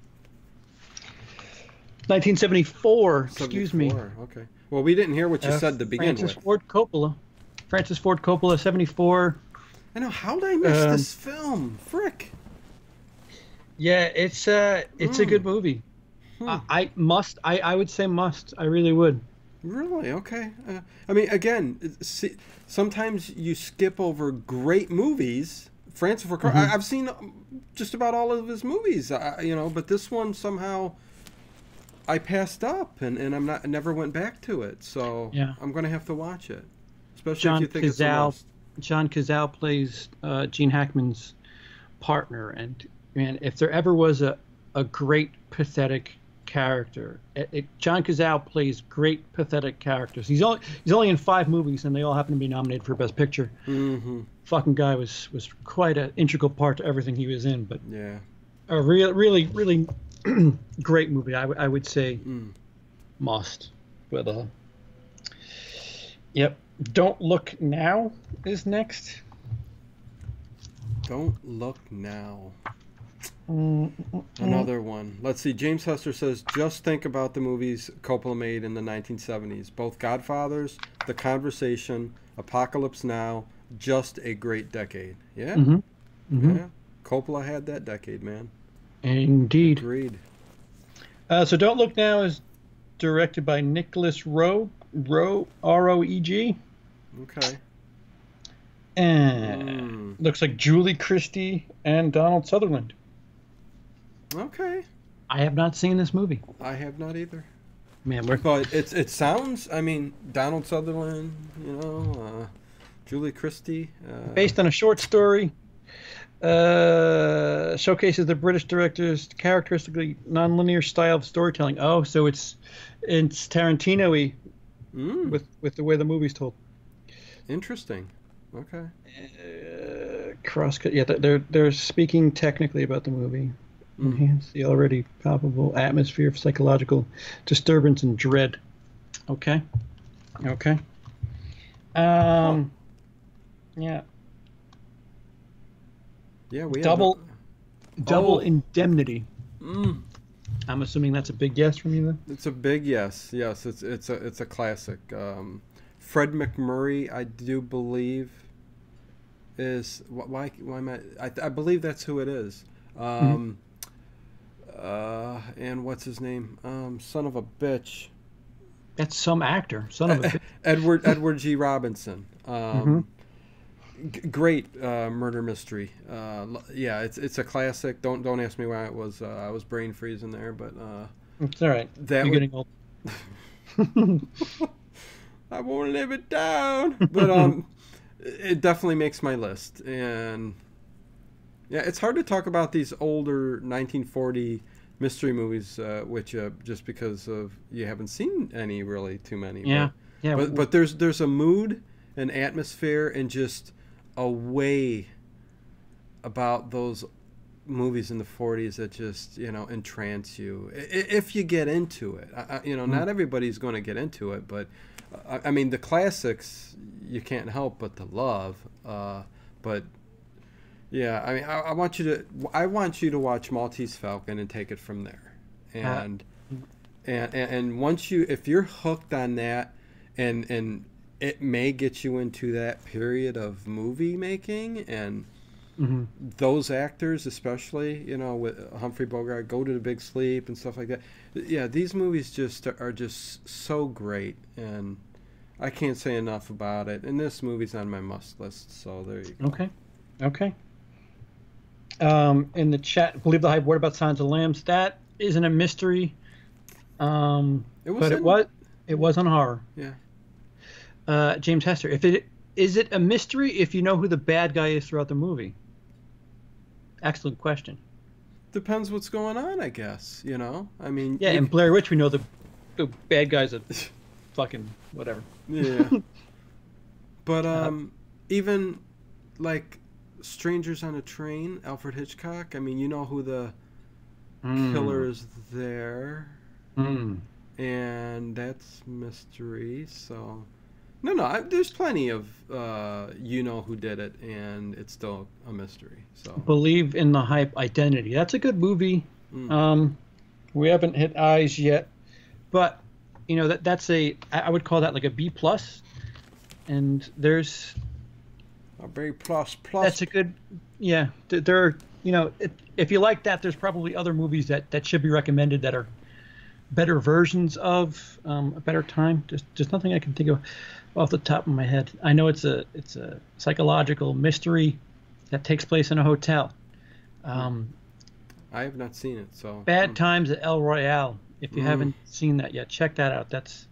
1974. Excuse me. Okay. Well, we didn't hear what you said to begin with. Francis Ford Coppola, 74. I know. How did I miss this film? Frick. Yeah, it's a good movie. I would say must. I really would. Really? Okay. I mean, again, see, sometimes you skip over great movies. Francis Ford Coppola. I've seen just about all of his movies. But this one somehow I passed up, and I never went back to it. So I'm going to have to watch it, especially if you think it's a must. John Cazale plays Gene Hackman's partner, and man, if there ever was a great pathetic character, John Cazale plays great pathetic characters. He's only in 5 movies, and they all happen to be nominated for Best Picture. Fucking guy was quite an integral part to everything he was in. But a really great movie. I would say must. But yep. Don't Look Now is next. Don't Look Now. Mm-mm-mm. Another one. Let's see. James Hester says, just think about the movies Coppola made in the 1970s. Both Godfathers, The Conversation, Apocalypse Now, just a great decade. Yeah? Mm-hmm. Mm-hmm. Yeah. Coppola had that decade, man. Indeed. Agreed. So Don't Look Now is directed by Nicholas Roeg, Roeg. Okay. And looks like Julie Christie and Donald Sutherland. Okay. I have not seen this movie. I have not either. Man, but it sounds, I mean, Donald Sutherland, Julie Christie. Based on a short story. Showcases the British director's characteristically nonlinear style of storytelling. Oh, so it's Tarantino-y with the way the movie's told. Interesting. Okay. Crosscut. Yeah, they're speaking technically about the movie. Enhance the already palpable atmosphere of psychological disturbance and dread. Okay. Okay. Yeah. Yeah, we Double Oh. Indemnity. I'm assuming that's a big yes from you then? It's a big yes. Yes, it's a classic. Fred McMurray, I do believe, is why am I believe that's who it is. And what's his name? Son of a bitch. That's some actor. Son of a bitch. Edward G. Robinson. Great murder mystery. Yeah, it's a classic. Don't ask me why it was. I was brain freezing there, but it's all right. You're getting old. I won't live it down. But it definitely makes my list. And yeah, it's hard to talk about these older 1940 mystery movies, which just because of you haven't seen any really too many. Yeah, But there's a mood, an atmosphere, and just a way about those movies in the 40s that just entrance you if you get into it. Not everybody's going to get into it, but I mean the classics you can't help but to love. But yeah, I mean I want you to watch Maltese Falcon and take it from there. And once if you're hooked on that, and it may get you into that period of movie making and those actors, especially, with Humphrey Bogart, Go to the Big Sleep and stuff like that. Yeah, these movies just are just so great, and I can't say enough about it. And this movie's on my must list, so there you go. Okay. In the chat, believe the hype. What about Silence of the Lambs? That isn't a mystery. It was on horror. Yeah. James Hester, is it a mystery if you know who the bad guy is throughout the movie? Excellent question. Depends what's going on, I guess. I mean. Yeah, in Blair Witch, we know the bad guy's a fucking whatever. Yeah. But even like Strangers on a Train, Alfred Hitchcock. I mean, you know who the killer is there, and that's mystery. So. No. There's plenty of who did it, and it's still a mystery. So Believe in the Hype, Identity. That's a good movie. We haven't hit Eyes yet, but that's I would call that like a B+. And there's a very plus. That's a good. Yeah, there are. If you like that, there's probably other movies that should be recommended that are better versions of a better time. Just nothing I can think of off the top of my head. I know it's a psychological mystery that takes place in a hotel. I have not seen it, so Bad Times at El Royale. If you haven't seen that yet, check that out. That's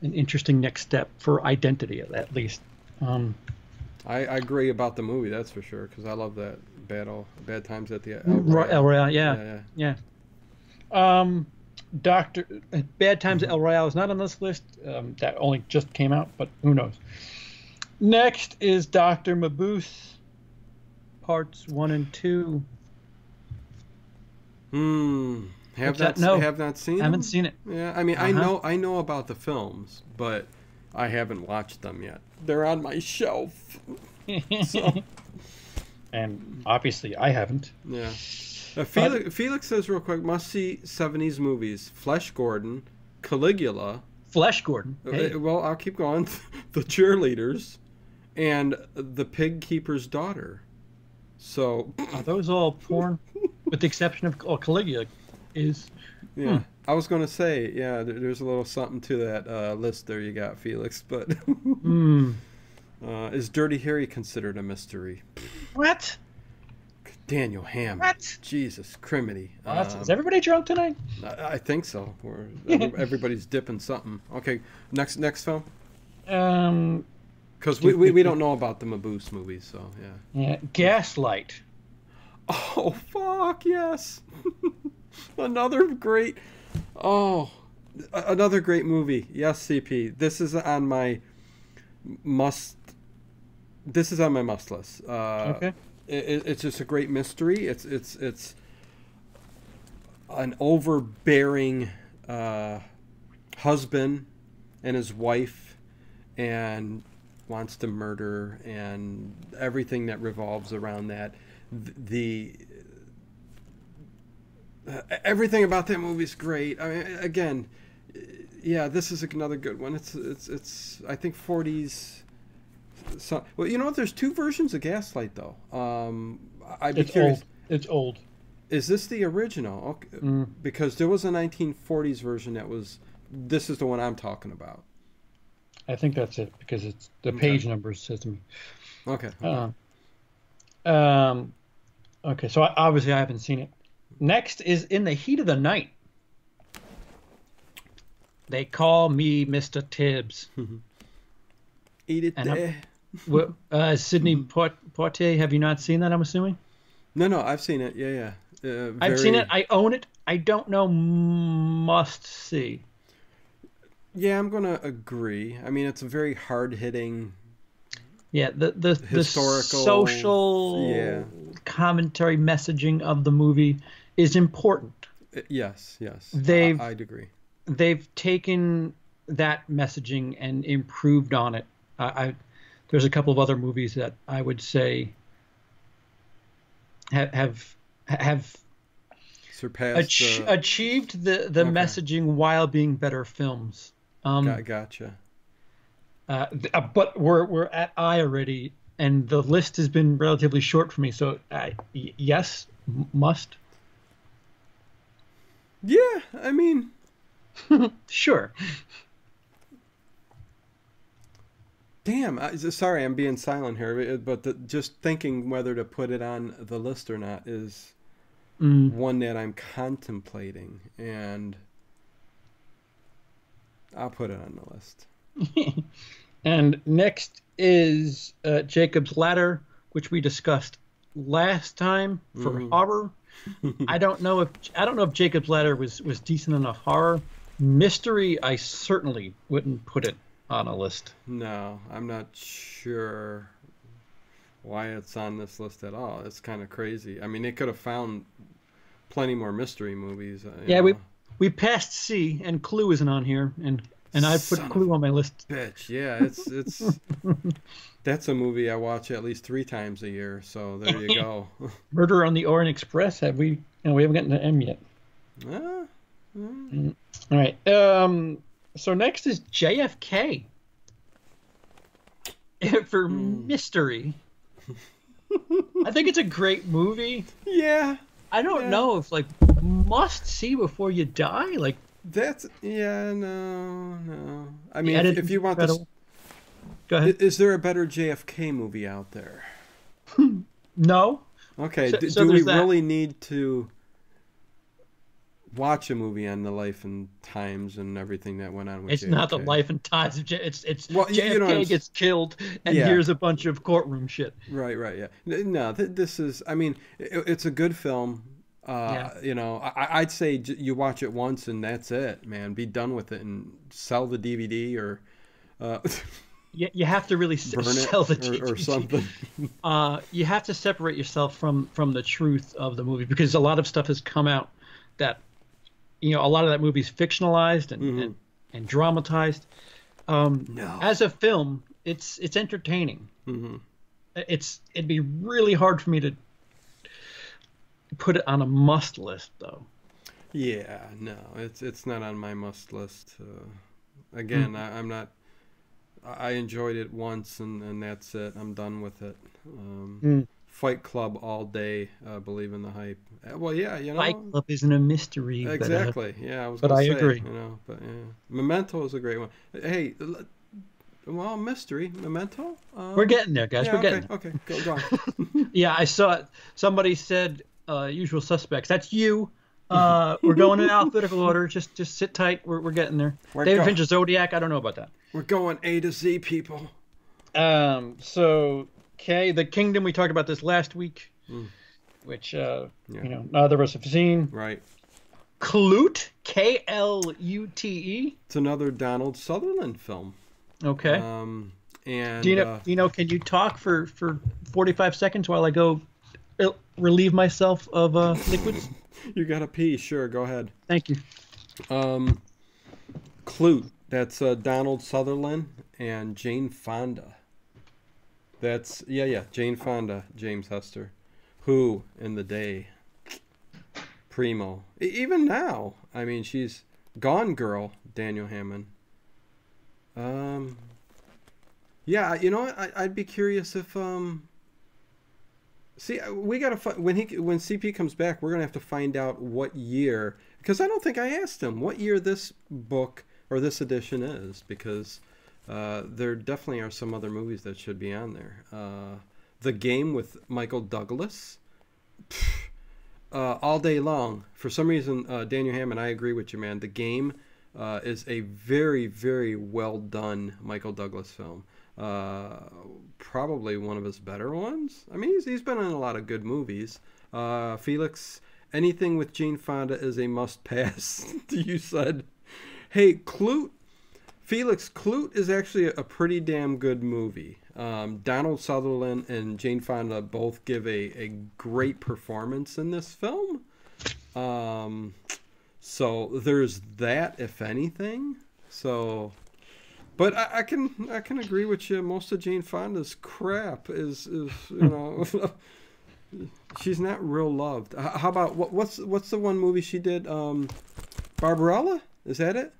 an interesting next step for Identity, at least. I agree about the movie, that's for sure, because I love that Bad Times at the El Royale. El Royale, yeah. Bad Times at El Royale is not on this list. That only just came out, but who knows. Next is Dr. Mabuse, parts 1 and 2. No, have not seen I haven't them? seen it. Yeah, I mean, I know about the films, but I haven't watched them yet. They're on my shelf. So And obviously, I haven't. yeah. Felix says real quick, must see 70s movies: Flesh Gordon, Caligula. Flesh Gordon. Hey. Well, I'll keep going. The Cheerleaders, and The Pig Keeper's Daughter. So Are those all porn? With the exception of Caligula is... Yeah. I was going to say, yeah, there's a little something to that list there you got, Felix. But is Dirty Harry considered a mystery? What? Daniel Hammond. What? Jesus, criminy. Is everybody drunk tonight? I think so. Everybody's dipping something. Okay, next film. Because we don't know about the Maboose movies, so yeah. Yeah, Gaslight. Oh fuck yes! Another great movie. Yes, CP. This is on my must list. Okay. It's just a great mystery. It's an overbearing husband and his wife, and wants to murder, and everything that revolves around that. Everything about that movie is great. I mean, again, yeah, this is another good one. It's I think 40s. So, well, you know what? There's two versions of Gaslight, though. I'd be curious. Old. It's old. Is this the original? Okay. Because there was a 1940s version that was. This is the one I'm talking about. I think that's it, because it's the page numbers says to me. Okay. Okay, so obviously I haven't seen it. Next is In the Heat of the Night. They Call Me Mr. Tibbs. Eat it there. Sidney Poitier, have you not seen that, I'm assuming? No, I've seen it. Yeah. I've seen it. I own it. I don't know. Must see. Yeah, I'm going to agree. I mean, it's a very hard-hitting... Yeah, the historical, social commentary messaging of the movie is important. Yes. I'd agree. They've taken that messaging and improved on it. There's a couple of other movies that I would say have surpassed achieved the messaging while being better films. Gotcha. But we're at I already, and the list has been relatively short for me. So yes, must. Yeah, I mean, sure. Damn, sorry, I'm being silent here, but just thinking whether to put it on the list or not is one that I'm contemplating, and I'll put it on the list. And next is Jacob's Ladder, which we discussed last time for horror. I don't know if Jacob's Ladder was decent enough horror. Mystery, I certainly wouldn't put it on a list. No, I'm not sure why it's on this list at all. It's kind of crazy. I mean, they could have found plenty more mystery movies. Yeah, we passed C, and Clue isn't on here, and I put Clue on my list. Bitch, yeah, it's that's a movie I watch at least 3 times a year. So there you go. Murder on the Orient Express. Have we? No, we haven't gotten to M yet. All right. So next is JFK for mystery. I think it's a great movie. Yeah. I don't know if must see before you die. That's no. I mean, if you want this, go ahead. Is there a better JFK movie out there? No. Okay. Do we really need to watch a movie on the life and times and everything that went on with it's JFK? Not the life and times of it's well, JFK gets killed, and here's a bunch of courtroom shit. Right, yeah. No, this is, I mean, it's a good film. You know, I'd say you watch it once and that's it, man. Be done with it and sell the DVD or... you have to really sell the DVD. Or something. You have to separate yourself from the truth of the movie, because a lot of stuff has come out that a lot of that movie's fictionalized and dramatized. No. As a film, it's entertaining. Mm-hmm. It'd be really hard for me to put it on a must list, though. Yeah, no, it's not on my must list. Again, I'm not. I enjoyed it once, and that's it. I'm done with it. Fight Club all day. Believe in the hype. Well, yeah, Fight Club isn't a mystery. Exactly. Yeah, I was. But I agree. But yeah, Memento is a great one. Hey, well, mystery Memento. We're getting there, guys. Yeah, We're getting there. Okay, go on. Yeah, I saw it. Somebody said Usual Suspects. That's you. We're going in alphabetical order. Just sit tight. We're getting there. David Fincher Zodiac. I don't know about that. We're going A to Z, people. So, okay, The Kingdom. We talked about this last week, which neither of us have seen. Right. Klute. Klute. It's another Donald Sutherland film. Okay. And Dino, can you talk for 45 seconds while I go relieve myself of liquids? You gotta pee, sure, go ahead. Thank you. Klute, that's Donald Sutherland and Jane Fonda. That's Jane Fonda, James Hester, who in the day, primo. Even now, I mean, she's Gone Girl, Daniel Hammond. Yeah, you know what? I'd be curious if see, we gotta when CP comes back, we're gonna have to find out what year, because I don't think I asked him what year this book or this edition is, because there definitely are some other movies that should be on there. The Game with Michael Douglas, all day long. For some reason, Daniel Hammond, I agree with you, man. The Game is a very, very well done Michael Douglas film. Probably one of his better ones. I mean, he's been in a lot of good movies. Felix, anything with Jane Fonda is a must pass. You said, hey, Klute. Felix, Klute is actually a pretty damn good movie. Donald Sutherland and Jane Fonda both give a great performance in this film. So there's that, if anything. So, but I can agree with you. Most of Jane Fonda's crap is she's not real loved. How about what's the one movie she did? Barbarella? Is that it?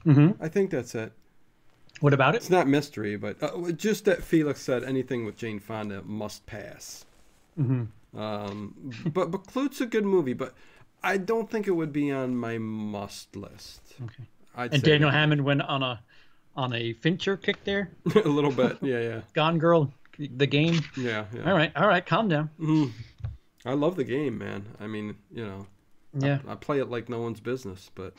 Mm-hmm. I think that's it. What about it? It's not mystery, but just that Felix said anything with Jane Fonda must pass. Mm-hmm. But Klute's a good movie, but I don't think it would be on my must list. Okay. And Daniel Hammond went on a Fincher kick there. A little bit, yeah. Gone Girl, The Game. Yeah. All right, calm down. I love The Game, man. I mean, yeah. I play it like no one's business, but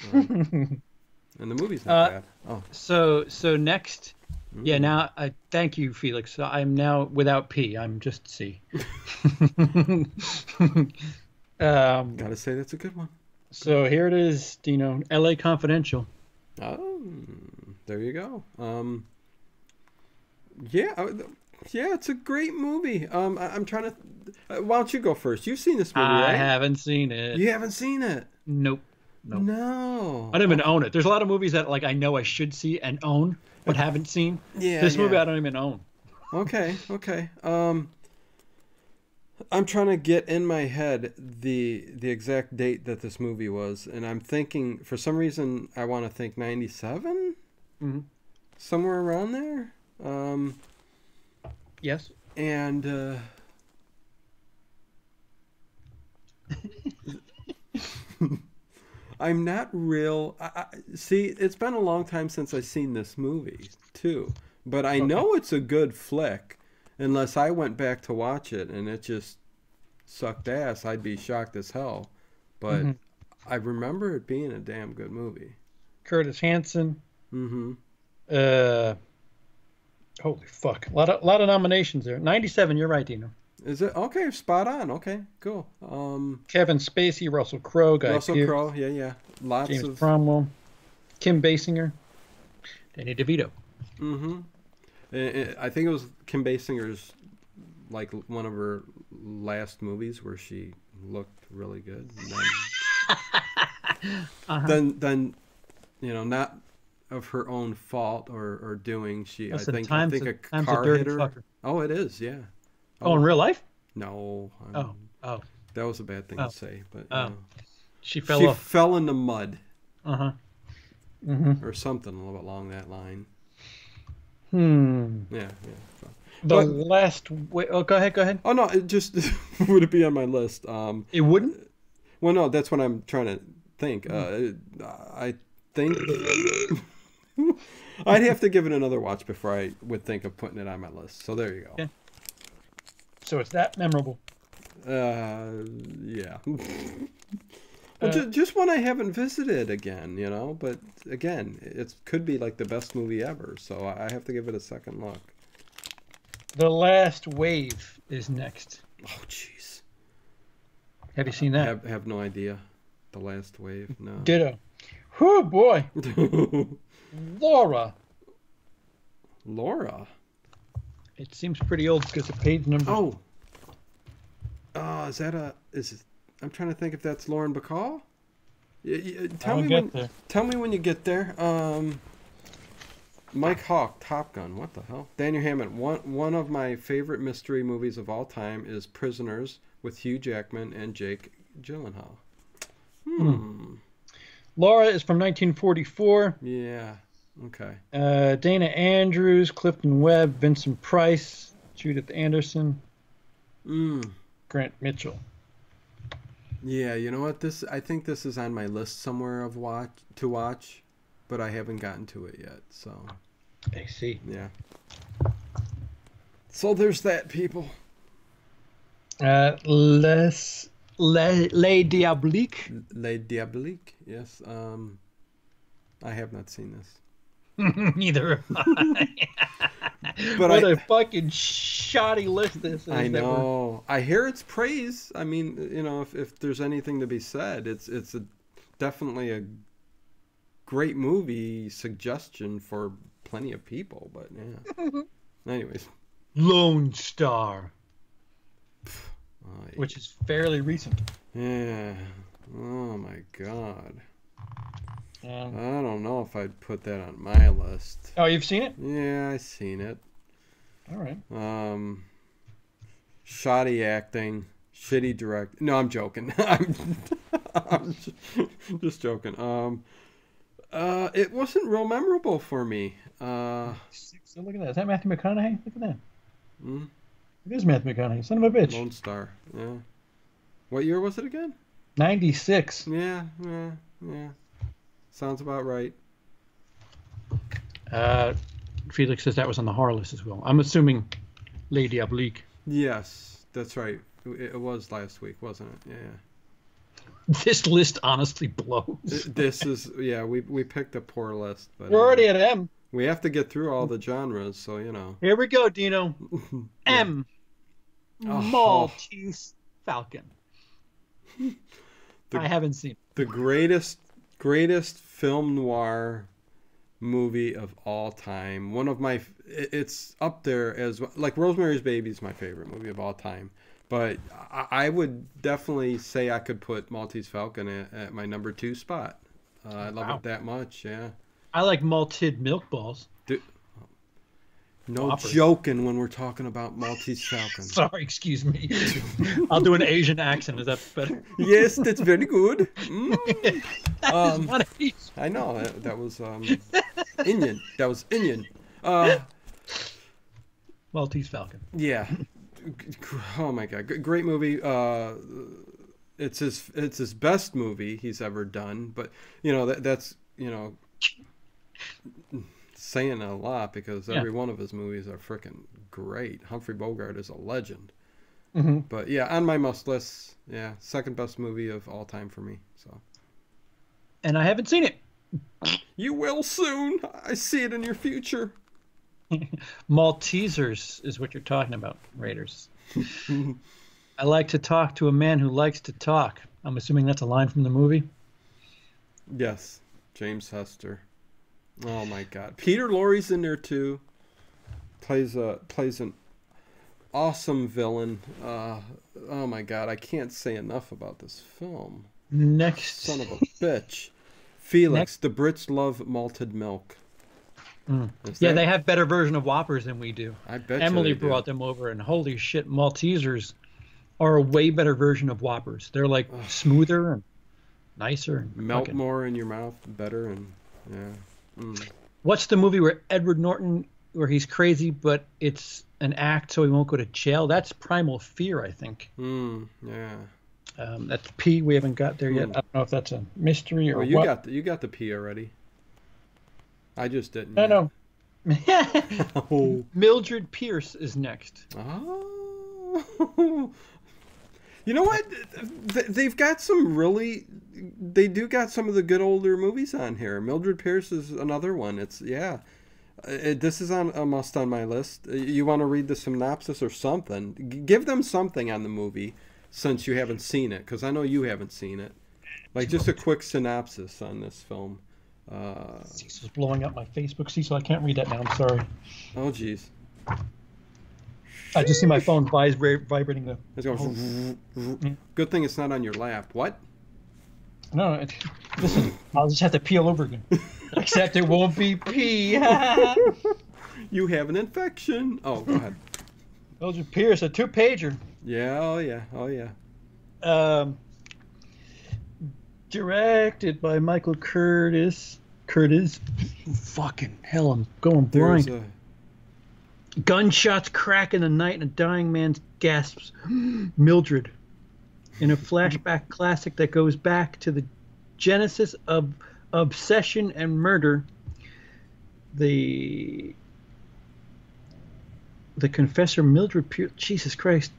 and the movie's not bad. Oh. So next, now I thank you, Felix. I'm now without P. I'm just C. Gotta say that's a good one. So here it is, Dino. L.A. Confidential. Oh, there you go. Yeah, it's a great movie. I'm trying to. Why don't you go first? You've seen this movie, right? I haven't seen it. You haven't seen it? Nope. No. I don't even own it. There's a lot of movies that I know I should see and own, but haven't seen. Yeah. This movie I don't even own. Okay. I'm trying to get in my head the exact date that this movie was, and I'm thinking, for some reason, I want to think 97? Mm-hmm. Somewhere around there? Yes. And, I'm not real... see, it's been a long time since I've seen this movie, too. But I know it's a good flick. Unless I went back to watch it and it just sucked ass, I'd be shocked as hell. But I remember it being a damn good movie. Curtis Hanson. Mm-hmm. Holy fuck! A lot of nominations there. 97. You're right, Dino. Is it okay? Spot on. Okay, cool. Kevin Spacey, Russell Crowe, Russell Crowe. Yeah. Lots James of Cromwell, Kim Basinger, Danny DeVito. Mm-hmm. I think it was Kim Basinger's, one of her last movies where she looked really good. And then Then not of her own fault or doing. Listen, I time's think a time's a car dirty hit her. fucker. Oh, it is, yeah. Oh, in Oh real life? no, Oh, oh, that was a bad thing oh, to say, but oh. She she fell off. fell in the mud Uh-huh. Mm-hmm. or something along that line. Hmm. Yeah, yeah. So. The But last way. Oh, go ahead. Go ahead. oh no, it just would it be on my list? It wouldn't. Well, no, that's what I'm trying to think. I think I'd have to give it another watch before I would think of putting it on my list. So there you go. Okay. So it's that memorable. Yeah. Well, just one I haven't visited again, But again, it could be like the best movie ever, so I have to give it a second look. The Last Wave is next. Oh, jeez. Have you seen that? Have no idea. The Last Wave, no. Ditto. Whoo, boy. Laura. Laura. It seems pretty old because the page number. Oh. I'm trying to think if that's Lauren Bacall. Tell me when you get there. Mike Hawke, Top Gun. What the hell? Daniel Hammond. One of my favorite mystery movies of all time is Prisoners with Hugh Jackman and Jake Gyllenhaal. Laura is from 1944. Yeah. Okay. Dana Andrews, Clifton Webb, Vincent Price, Judith Anderson, Grant Mitchell. Yeah, you know what? I think this is on my list somewhere to watch, but I haven't gotten to it yet. So I see. Yeah. So there's that, people. Les Diabolique. Les Diabolique. Yes. I have not seen this. Neither have I. But what a fucking shoddy list this is. I know. I hear its praise. I mean, if there's anything to be said, it's definitely a great movie suggestion for plenty of people. But yeah. Anyways, Lone Star, yeah. which is fairly recent. Yeah. Oh my God. I don't know if I'd put that on my list. Oh, you've seen it? Yeah, I've seen it. All right. Shoddy acting, shitty direct. No, I'm joking. I'm just joking. It wasn't real memorable for me. So look at that. Is that Matthew McConaughey? Look at that. Hmm? It is Matthew McConaughey. Son of a bitch. Lone Star. Yeah. What year was it again? 96. Yeah. Sounds about right. Felix says that was on the horror list as well. I'm assuming Lady Oblique. Yes, that's right. It was last week, wasn't it? Yeah. This list honestly blows. This is, yeah, we picked a poor list. But we're already at M. We have to get through all the genres, so, Here we go, Dino. M. Maltese Falcon. I haven't seen it. The greatest film noir movie of all time. One of my, it's up there as, like, Rosemary's Baby is my favorite movie of all time. But I would definitely say I could put Maltese Falcon at my number 2 spot. I love it that much, yeah. I like malted milk balls. No Whoppers. Joking when we're talking about Maltese Falcon. Sorry, excuse me. I'll do an Asian accent. Is that better? Yes, that's very good. That is one of each. I know. That was Indian. That was Indian. Maltese Falcon. Yeah. Oh my God. Great movie. It's his best movie he's ever done. But, that's saying a lot because every one of his movies are freaking great. Humphrey Bogart is a legend. Mm-hmm. But yeah, on my must list, yeah, second best movie of all time for me. So. And I haven't seen it. You will soon. I see it in your future. Maltesers is what you're talking about, Raiders. I like to talk to a man who likes to talk. I'm assuming that's a line from the movie. Yes, James Hester. Oh my God, Peter Lorre's in there too. Plays an awesome villain. Oh my God, I can't say enough about this film. Next. Son of a bitch. Felix, Next. the Brits love malted milk. Yeah, they have better version of Whoppers than we do. I bet Emily you they brought them over, and holy shit, Maltesers are a way better version of Whoppers. They're like smoother and nicer. And melt fucking... more in your mouth, better, and yeah. What's the movie where Edward Norton, where he's crazy, but it's an act so he won't go to jail? That's Primal Fear, I think. Yeah. That's P. We haven't got there yet. I don't know if that's a mystery or well, what. You got the P already. I just didn't. No. Oh. Mildred Pierce is next. Oh. You know what? They've got some really. They do got some of the good older movies on here. Mildred Pierce is another one. This is a must on my list. You want to read the synopsis or something? Give them something on the movie since you haven't seen it, because I know you haven't seen it. Like just a quick synopsis on this film. Cecil's blowing up my Facebook. Cecil, I can't read that now. I'm sorry. Oh, jeez. I just see my phone vibrating. It's going. Good thing it's not on your lap. What? No, listen. I'll just have to peel over again. Except it won't be pee. You have an infection. Oh, go ahead. Mildred Pierce, a 2-pager. Yeah. Oh yeah. Oh yeah. Directed by Michael Curtis. Fucking hell, I'm going blind. Gunshots crack in the night and a dying man gasps, Mildred. In a flashback classic that goes back to the genesis of obsession and murder, the confessor Mildred Pierce, Jesus Christ,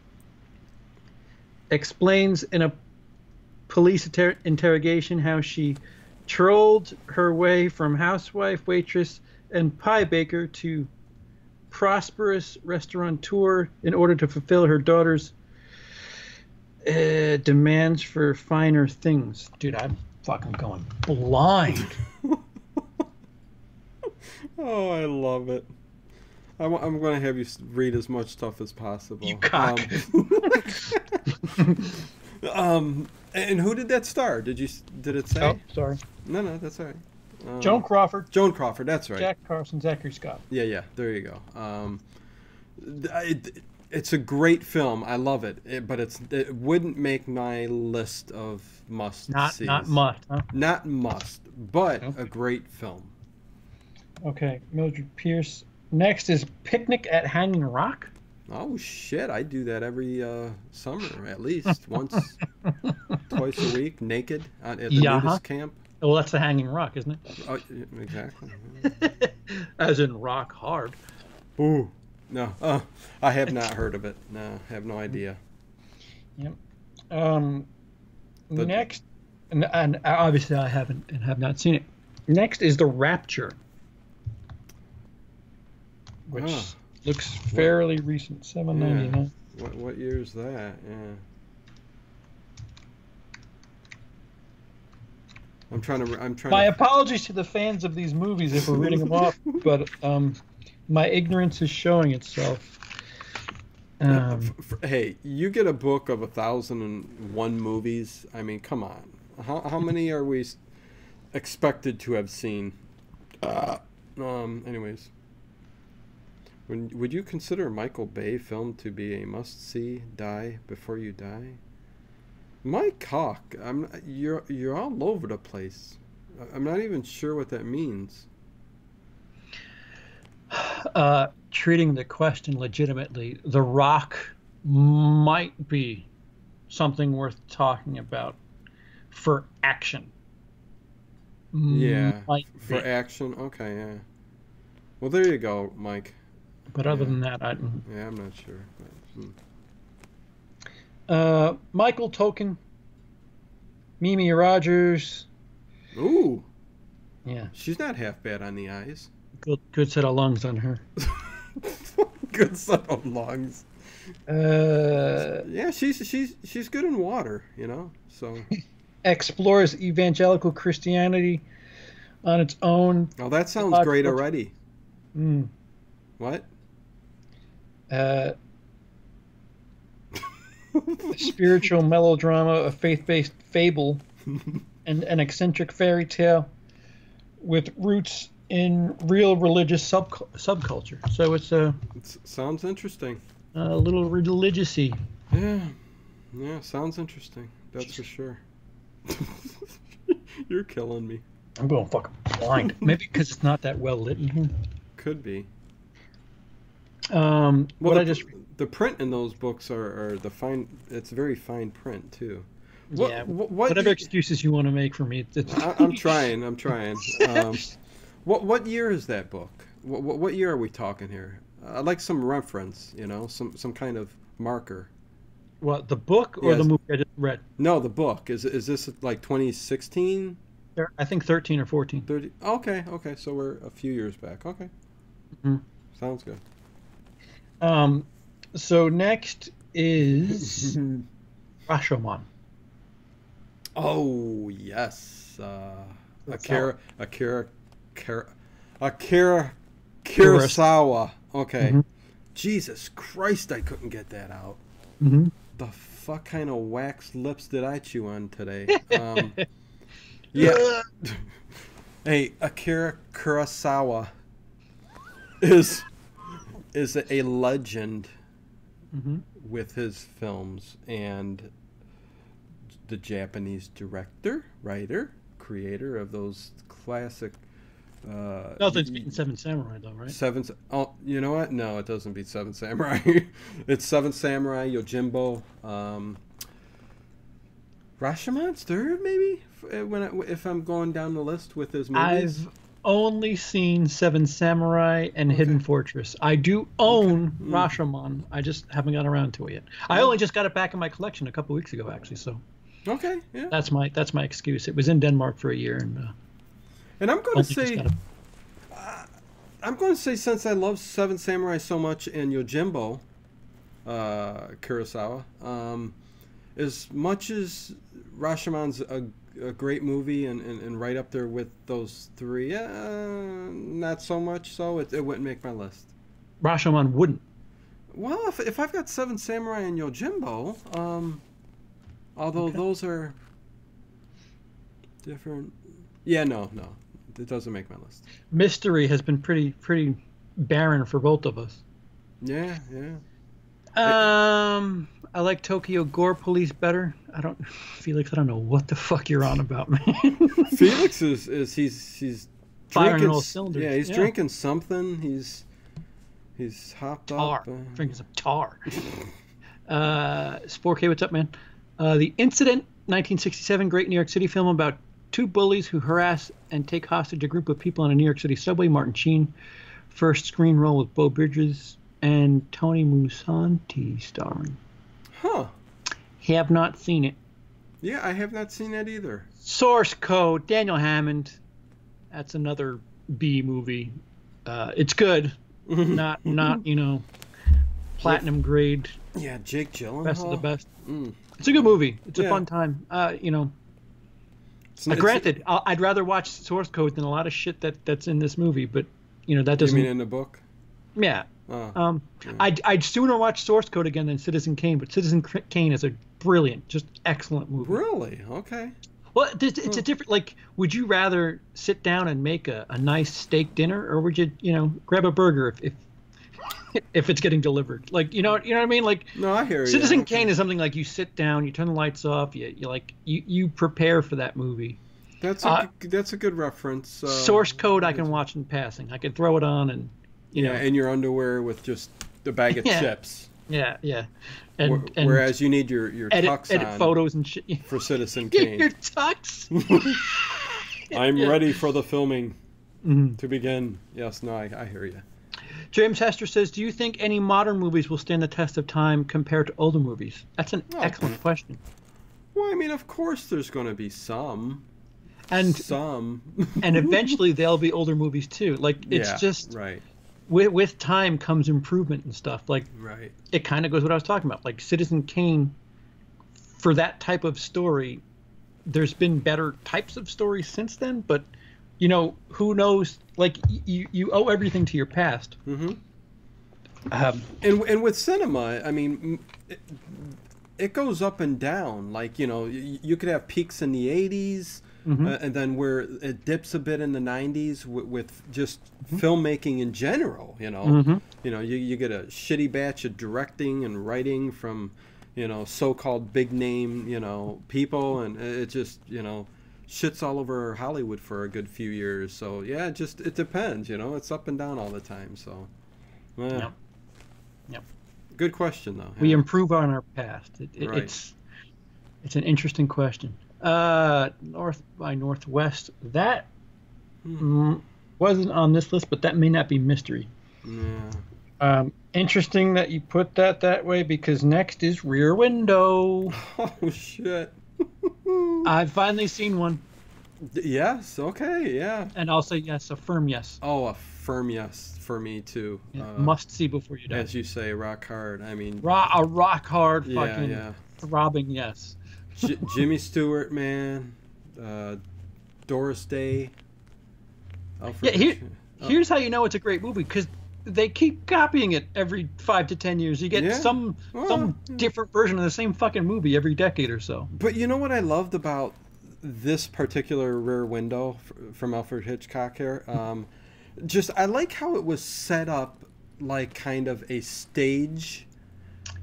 explains in a police interrogation how she trolled her way from housewife, waitress, and pie baker to prosperous restaurateur in order to fulfill her daughter's demands for finer things. Dude, I'm fucking going blind. Oh, I love it. I'm going to have you read as much stuff as possible. You cock. And who did that star? Did it say? Oh, sorry. No, that's all right. Joan Crawford. Joan Crawford, that's right. Jack Carson, Zachary Scott. Yeah, there you go. It's a great film. I love it, but it wouldn't make my list of must-sees. Not must, huh? Not must, but a great film. Okay, Mildred Pierce. Next is Picnic at Hanging Rock. Oh shit! I do that every summer, at least once, twice a week, naked at the nudist camp. Well, that's the Hanging Rock, isn't it? Oh, exactly. As in rock hard. Ooh, no. I have not heard of it. No, I have no idea. Yep. Next, and obviously I haven't and have not seen it. Next is The Rapture, which looks fairly recent, $7.99. Yeah. What year is that? Yeah. I'm trying. My apologies to the fans of these movies if we're reading them off, but my ignorance is showing itself. Hey, you get a book of 1,001 movies. I mean, come on. How many are we expected to have seen? Anyways, would you consider a Michael Bay film to be a must-see? Die before you die. My cock, you're all over the place. I'm not even sure what that means. Treating the question legitimately, The Rock might be something worth talking about for action. Yeah, for action. Okay, yeah. Well, there you go, Mike. But other than that, I'm not sure. Michael Token, Mimi Rogers. Ooh. Yeah. She's not half bad on the eyes. Good set of lungs on her. Good set of lungs. Yeah, she's good in water, you know. So explores evangelical Christianity on its own. Oh, that sounds great already. What? Spiritual melodrama, a faith-based fable and an eccentric fairy tale with roots in real religious subculture. So it's It sounds interesting. a little religious-y. Yeah, yeah, sounds interesting. That's for sure. You're killing me. I'm going fucking blind. Maybe because it's not that well lit in here. Could be. Well, the print in those books are the fine. It's very fine print too. Whatever excuses you want to make for me. I'm trying. What year is that book? What year are we talking here? I'd like some reference. Some kind of marker. What, the book or the movie I just read? No, the book. Is this like 2016? I think 13 or 14. 30. Okay. So we're a few years back. Okay. Mm-hmm. Sounds good. So next is Rashomon. Oh yes, Akira Kurosawa. Okay. Mm-hmm. Jesus Christ, I couldn't get that out. Mm-hmm. The fuck kind of wax lips did I chew on today? Yeah. Hey, Akira Kurosawa is a legend with his films, and the Japanese director, writer, creator of those classic. Nothing's beating Seven Samurai, though, right? Oh, you know what? No, it doesn't beat Seven Samurai. It's Seven Samurai, Yojimbo, Rashomon's third, maybe. If I'm going down the list with his movies. I've only seen Seven Samurai and Hidden Fortress. I do own Rashomon. I just haven't got around to it yet. I only just got it back in my collection a couple weeks ago, actually. So. Okay. Yeah. That's my excuse. It was in Denmark for a year, and I'm going to say, since I love Seven Samurai so much and Yojimbo, Kurosawa, as much as Rashomon's a great movie and right up there with those three, not so much so. It wouldn't make my list. Rashomon wouldn't. Well, if I've got Seven Samurai and Yojimbo, although those are different. Yeah, no. It doesn't make my list. Mystery has been pretty barren for both of us. Yeah. I like Tokyo Gore Police better. Felix, I don't know what the fuck you're on about, man. Felix is he's firing drinking, all cylinders. Yeah, he's drinking something. He's hopped tar. up. Drinking some tar. Spore-K, what's up, man? The Incident, 1967, great New York City film about two bullies who harass and take hostage a group of people on a New York City subway. Martin Sheen, first screen role with Beau Bridges and Tony Musante starring. Huh. Have not seen it. Yeah, I have not seen that either. Source Code, Daniel Hammond. That's another B movie. It's good. not platinum grade. Yeah, Jake Gyllenhaal. Best of the best. It's a good movie. It's a fun time. Granted, I'd rather watch Source Code than a lot of shit that's in this movie, but that doesn't. You mean in the book? Yeah. I'd sooner watch Source Code again than Citizen Kane, but Citizen Kane is a brilliant, just excellent movie. Really? Okay. Well, it's a different. Like, would you rather sit down and make a nice steak dinner, or would you grab a burger if it's getting delivered? Like, you know what I mean? Like, no, I hear you. Citizen Kane is something like you sit down, you turn the lights off, you prepare for that movie. That's a good reference. Source Code I can watch in passing. I can throw it on and in your underwear with just a bag of chips. Yeah. And whereas you need your tux edit on photos and shit for Citizen Kane. Your tux. I'm ready for the filming to begin. Yes, no, I hear you. James Hester says, do you think any modern movies will stand the test of time compared to older movies? That's an excellent question. Well, I mean, of course there's going to be some. And eventually there'll be older movies too. Like, it's just right. With time comes improvement and stuff. Like, right. It kind of goes what I was talking about. Like Citizen Kane, for that type of story, there's been better types of stories since then. But, who knows? Like, you owe everything to your past. Mm-hmm. And with cinema, I mean, it goes up and down. Like, you know, you could have peaks in the 80s, and then where it dips a bit in the 90s with just filmmaking in general, you know. You know, you get a shitty batch of directing and writing from, you know, so-called big name, you know, people, and it just, you know, shits all over Hollywood for a good few years. So yeah, it depends, you know. It's up and down all the time. So Yep. Good question though. We improve on our past. Right. It's an interesting question. North by Northwest, that wasn't on this list, but that may not be mystery. Yeah. Interesting that you put that way, because next is Rear Window. Oh shit. I've finally seen one. Yes. Okay. Yeah. And I'll say yes, a firm yes. Oh, a firm yes for me too. Yeah, must see before you die. As you say, rock hard. I mean, a rock hard, yeah, fucking throbbing yes. Jimmy Stewart, man. Doris Day. Yeah. Here's how you know it's a great movie, because they keep copying it every 5 to 10 years. You get some different version of the same fucking movie every decade or so. But you know what I loved about this particular Rear Window from Alfred Hitchcock here? I like how it was set up like kind of a stage.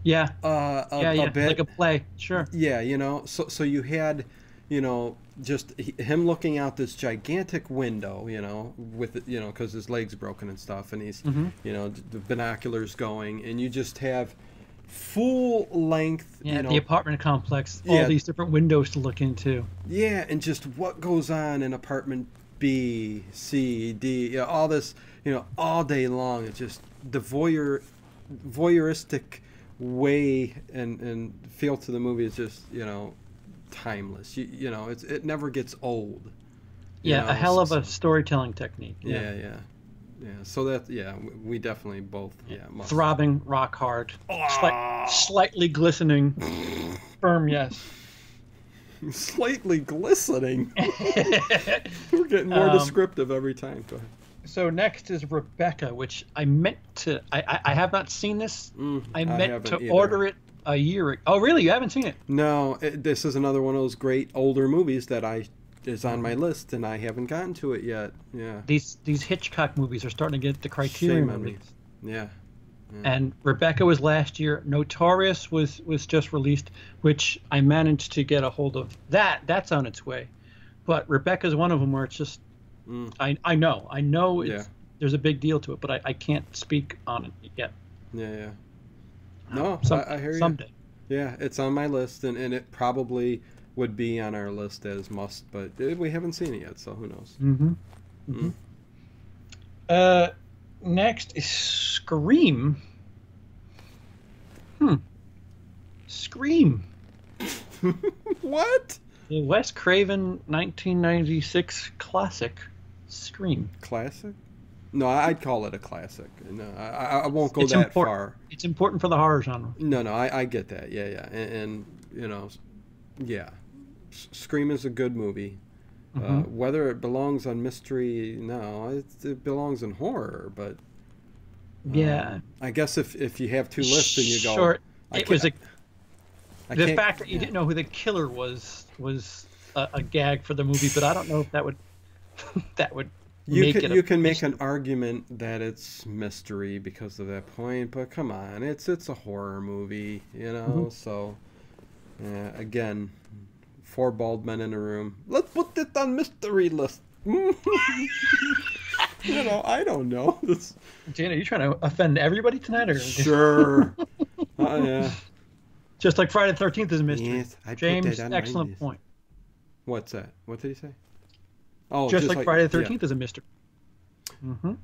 Yeah. A bit. Like a play. Sure. Yeah, you know. So you had, you know, just him looking out this gigantic window, you know, with, you know, because his leg's broken and stuff, and he's, you know, the binoculars going, and you just have full length, you know, the apartment complex, all these different windows to look into. Yeah, and just what goes on in apartment B, C, D, you know, all this, you know, all day long. It's just the voyeuristic way and feel to the movie is just, you know, timeless. You know, it never gets old. Yeah, a hell of a storytelling technique. Yeah. So that we definitely both must. Throbbing, rock hard, slightly glistening, firm yes. Slightly glistening. We're getting more descriptive every time. Go ahead. So next is Rebecca, which I meant to. I have not seen this. I meant to order it a year ago. Oh, really? You haven't seen it? No. This is another one of those great older movies that is on my list, and I haven't gotten to it yet. Yeah. These Hitchcock movies are starting to get the Criterion Shame on me. movies. Yeah. And Rebecca was last year. Notorious was just released, which I managed to get a hold of. That's on its way. But Rebecca's one of them where it's just I know there's a big deal to it, but I can't speak on it yet. Yeah. No, I hear you. Someday. Yeah, it's on my list, and it probably would be on our list as must, but we haven't seen it yet, so who knows. Next is Scream. Scream. What? The Wes Craven 1996 classic, Scream. Classic? No, I'd call it a classic. No, I won't go that far. It's important for the horror genre. No, I get that. Yeah. And you know, yeah. Scream is a good movie. Whether it belongs on mystery, no, it belongs in horror. But I guess if you have two lists and you go, short, the fact that you didn't know who the killer was a gag for the movie. But I don't know if that would You can make an argument that it's mystery because of that point, but come on, it's a horror movie, you know. So again, 4 bald men in a room. Let's put it on mystery list. You know, I don't know. Jane, are you trying to offend everybody tonight, or sure? Yeah. Just like Friday the 13th is a mystery. Yes, James, excellent point. What's that? What did he say? Oh, just like Friday the 13th is a mystery.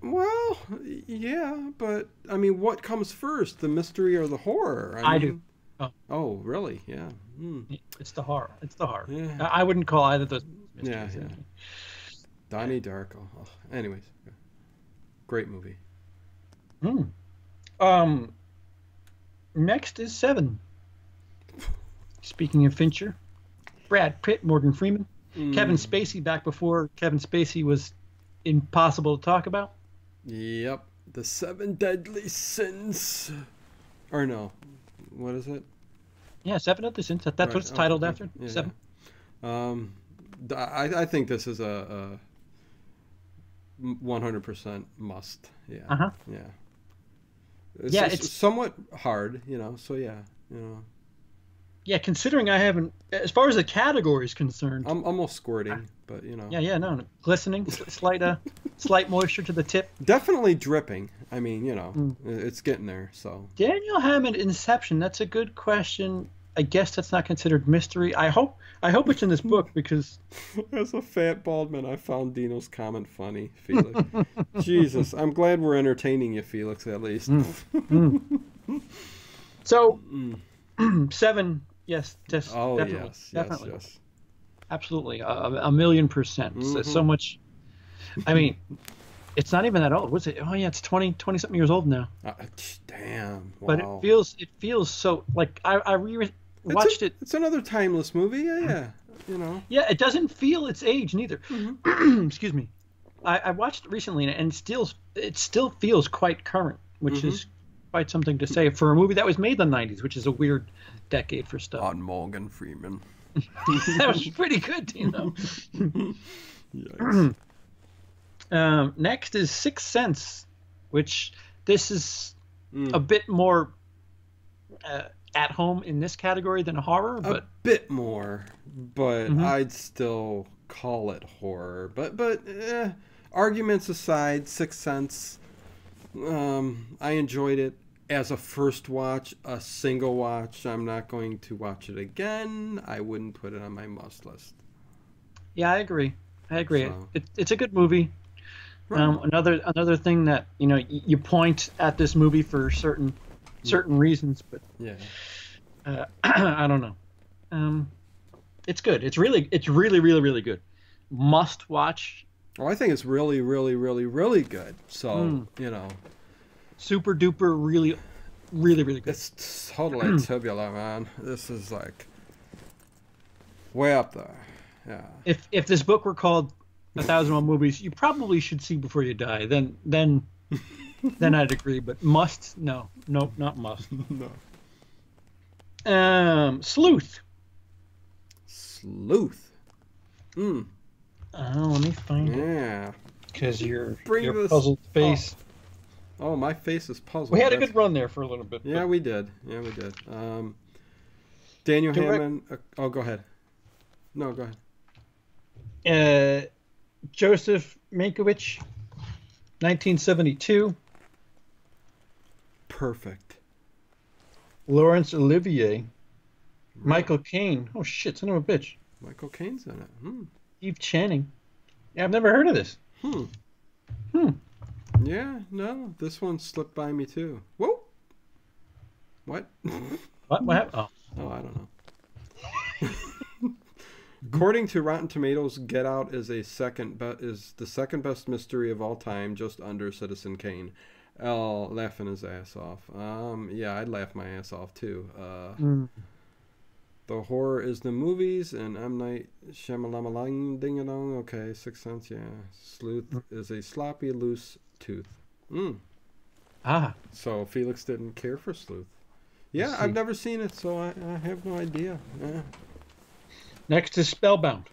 Well, yeah, but I mean, what comes first, the mystery or the horror? I do. Oh, really? Yeah. It's the horror. Yeah. I wouldn't call either of those mysteries. Yeah. Donnie Darko. Oh, anyways, great movie. Next is 7. Speaking of Fincher, Brad Pitt, Morgan Freeman. Kevin Spacey, back before Kevin Spacey was impossible to talk about. Yep. The 7 Deadly Sins. Or no. What is it? Yeah, Seven of the Sins. That's what it's titled after. Yeah, Seven. Yeah. I think this is a 100% must. Yeah. Uh-huh. Yeah. It's somewhat hard, So yeah, Yeah, considering I haven't, as far as the category is concerned. I'm almost squirting, but Yeah, no, glistening, slight moisture to the tip. Definitely dripping. I mean, it's getting there. So Daniel Hammond, Inception. That's a good question. I guess that's not considered mystery. I hope it's in this book because as a fat bald man, I found Dino's comment funny, Felix. Jesus, I'm glad we're entertaining you, Felix, at least. So, Seven, yes, definitely. Yes. Absolutely, a million percent. So much. I mean, it's not even that old. What's it? Oh yeah, it's 20 something years old now. Damn. Wow. But it feels so like I watched it. It's another timeless movie. Yeah. Yeah, it doesn't feel its age neither. Excuse me. I watched it recently, and it still feels quite current, which is quite something to say for a movie that was made in the 90s, which is a weird decade for stuff. On Morgan Freeman. That was pretty good, Dino. Next is Sixth Sense, which this is a bit more at home in this category than horror, but a bit more, but I'd still call it horror. But arguments aside, Sixth Sense, I enjoyed it as a first watch, a single watch. I'm not going to watch it again. I wouldn't put it on my must list. Yeah, I agree. So. It's a good movie. Right. Another thing that you point at this movie for certain reasons, but I don't know. It's good. It's really good. Must watch. Oh, I think it's really, really, really, really good. So super duper, really, really, really good. It's totally tubular, man. This is like way up there. Yeah. If this book were called 1,001 Movies you probably should see before you die, then I'd agree. But must, no, not must. No. Sleuth. Oh, let me find it. Yeah. Because your puzzled face. Oh, my face is puzzled. We had a good run there for a little bit. Yeah, we did. Daniel Hammond. Go ahead. No, go ahead. Joseph Mankiewicz, 1972. Perfect. Laurence Olivier. Michael Caine. Oh shit, son of a bitch. Michael Caine's in it. Steve Channing. Yeah, I've never heard of this. Yeah, no, this one slipped by me too. Whoa. What? What happened? Oh, I don't know. According to Rotten Tomatoes, Get Out is the second best mystery of all time, just under Citizen Kane. Al laughing his ass off. Yeah, I'd laugh my ass off too. The horror is the movies, and M. Night Shyamalan ding-a-dong. Okay, Sixth Sense, yeah. Sleuth is a sloppy, loose tooth. So Felix didn't care for Sleuth. Yeah, I've never seen it, so I have no idea. Yeah. Next is Spellbound.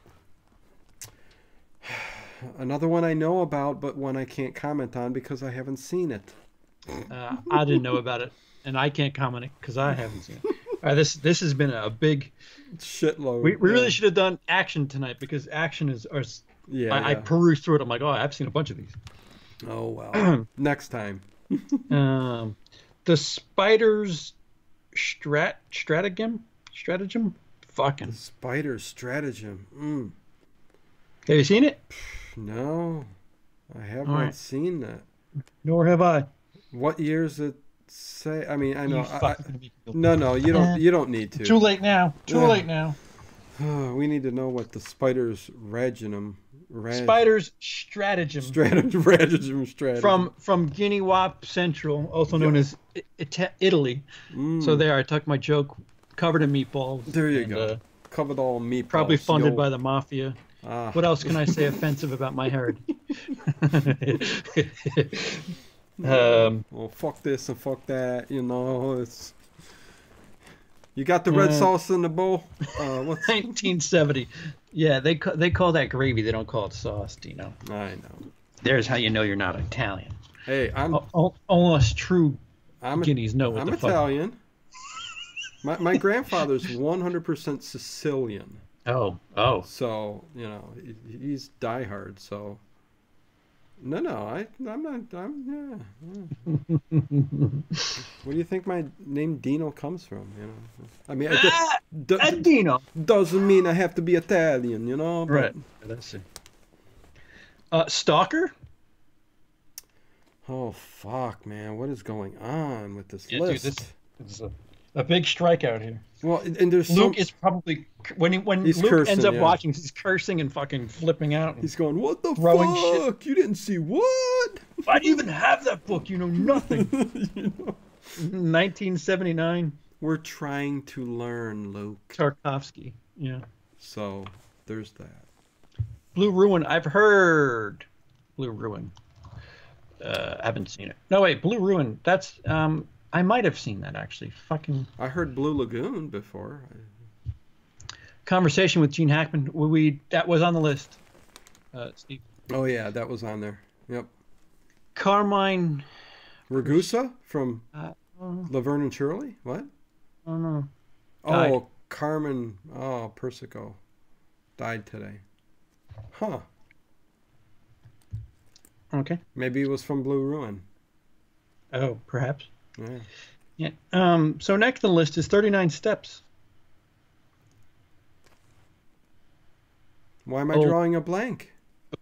Another one I know about, but one I can't comment on because I haven't seen it. I didn't know about it, and I can't comment it because I haven't seen it. This has been a big shitload. We really should have done action tonight because action is. I perused through it. I'm like, I've seen a bunch of these. Oh well. Next time. The Spider's stratagem. Fucking. The Spider's Stratagem. Have you seen it? No, I have not seen that. Nor have I. What years it say? I mean, I know. No, you don't. You don't need to. Too late now. Late now. We need to know what the Spider's Stratagem. Spider's Stratagem. Stratagem. From Guinea Wap Central, also known as Italy. So there, I tucked my joke, covered in meatballs. There you go. Covered all meatballs. Probably funded by the mafia. What else can I say offensive about my heritage? Well, fuck this and fuck that. It's You got the red sauce in the bowl? What's 1970. Yeah, they call that gravy. They don't call it sauce, Dino. I know. There's how you know you're not Italian. Hey, Almost true Guineas know what I'm the fuck. Italian. My grandfather's 100% Sicilian. Oh. So, you know, he's diehard, so no, I'm not. Yeah. Where do you think my name Dino comes from? You know, I mean, Dino doesn't mean I have to be Italian. You know, but, right? Let's see. Stalker. Oh fuck, man! What is going on with this Yeah, list? dude, this is a big strikeout here. Well, and there's Luke is probably when he's Luke cursing, ends up yeah. watching, he's cursing and fucking flipping out. He's going, "What the throwing fuck? shit. You didn't see what? Why do you even have that book? You know nothing." You know? 1979. We're trying to learn, Luke. Tarkovsky. Yeah. So there's that. Blue Ruin. I've heard Blue Ruin. I haven't seen it. No, wait, Blue Ruin. That's I might have seen that actually. Fucking. I heard Blue Lagoon before. Conversation with Gene Hackman. That was on the list. Steve. Oh yeah, that was on there. Yep. Carmine. Ragusa from Oh, Laverne and Shirley. What? oh no. Oh, Died. Carmen. Oh, Persico died today. Huh. Okay. Maybe it was from Blue Ruin. Oh, perhaps. Yeah. Yeah. So next on the list is 39 Steps. Why am I Oh. drawing a blank?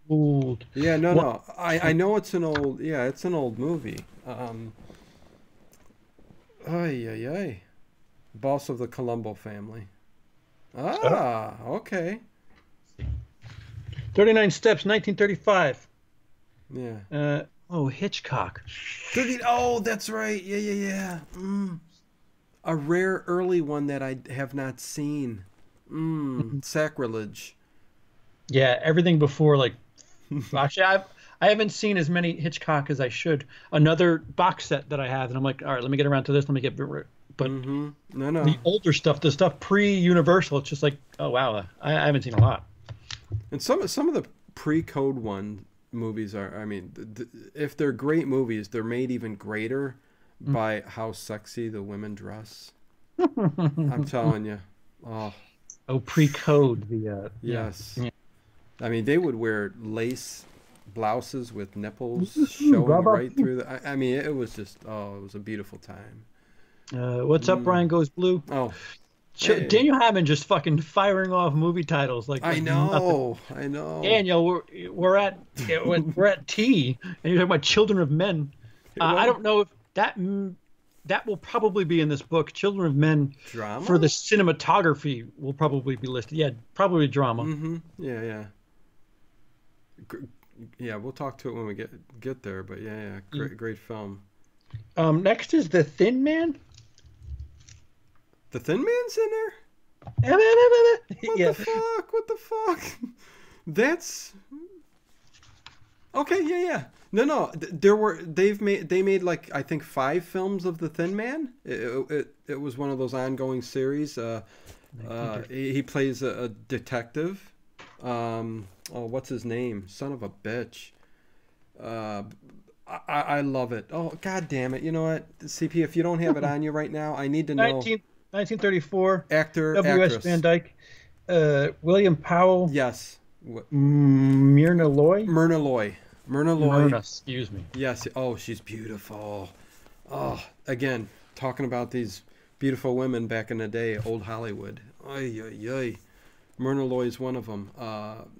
Old. Yeah, no, What- no. I know it's an old. Yeah, it's an old movie. Ay. Boss of the Colombo Family. Ah, okay. 39 Steps, 1935. Yeah. Hitchcock. Oh, that's right. Yeah. A rare early one that I have not seen. Sacrilege. Yeah, everything before like. Actually, I haven't seen as many Hitchcock as I should. Another box set that I have, and I'm like, all right, let me get around to this. Let me get. But No. the older stuff, the stuff pre-Universal, it's just like, oh wow, I haven't seen a lot. And some of the pre-Code One movies are. I mean, if they're great movies, they're made even greater by how sexy the women dress. I'm telling you. Oh, pre-Code the. Yes. Yeah. I mean, they would wear lace blouses with nipples showing right through the. I mean, it was just. Oh, it was a beautiful time. What's up, Brian Goes Blue? Oh. Hey. Daniel Hammond just fucking firing off movie titles like I know. Daniel, we're at T, and you're talking about Children of Men. I don't know if that will probably be in this book. Children of Men Drama for the cinematography will probably be listed. Yeah, probably drama. Yeah. Yeah, we'll talk to it when we get there. But yeah, great film. Next is The Thin Man. The Thin Man's in there? Yeah. What the fuck? That's okay. Yeah. No. They made like I think 5 films of The Thin Man. It was one of those ongoing series. He plays a detective. What's his name? Son of a bitch. I love it. Oh, god damn it. You know what? CP, if you don't have it on you right now, I need to know. 1934. Actor, W.S. actress. Van Dyke. William Powell. Yes. Myrna Loy. Myrna, excuse me. Yes. Oh, she's beautiful. Oh, again, talking about these beautiful women back in the day, old Hollywood. Ay. Myrna Loy is one of them.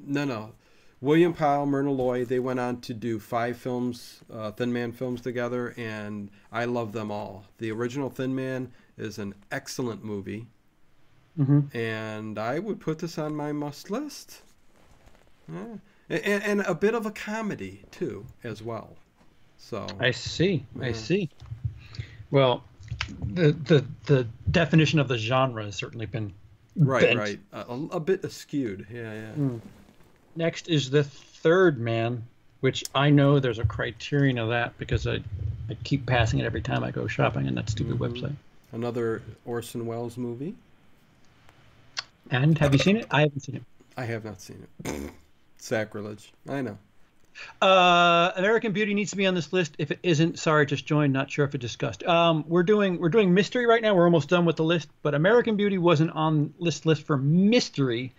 No. William Powell, Myrna Loy, they went on to do 5 films, Thin Man films together, and I love them all. The original Thin Man is an excellent movie, and I would put this on my must list. Yeah. And a bit of a comedy, too, as well. So I see. Well, the definition of the genre has certainly been bent. Right. A bit askewed. Yeah. Next is The Third Man, which I know there's a criterion of that because I keep passing it every time I go shopping on that stupid website. Another Orson Welles movie. And have you seen it? I haven't seen it. I have not seen it. Sacrilege. I know. American Beauty needs to be on this list. If it isn't, sorry, just joined. Not sure if it discussed. We're doing mystery right now. We're almost done with the list, but American Beauty wasn't on list for mystery.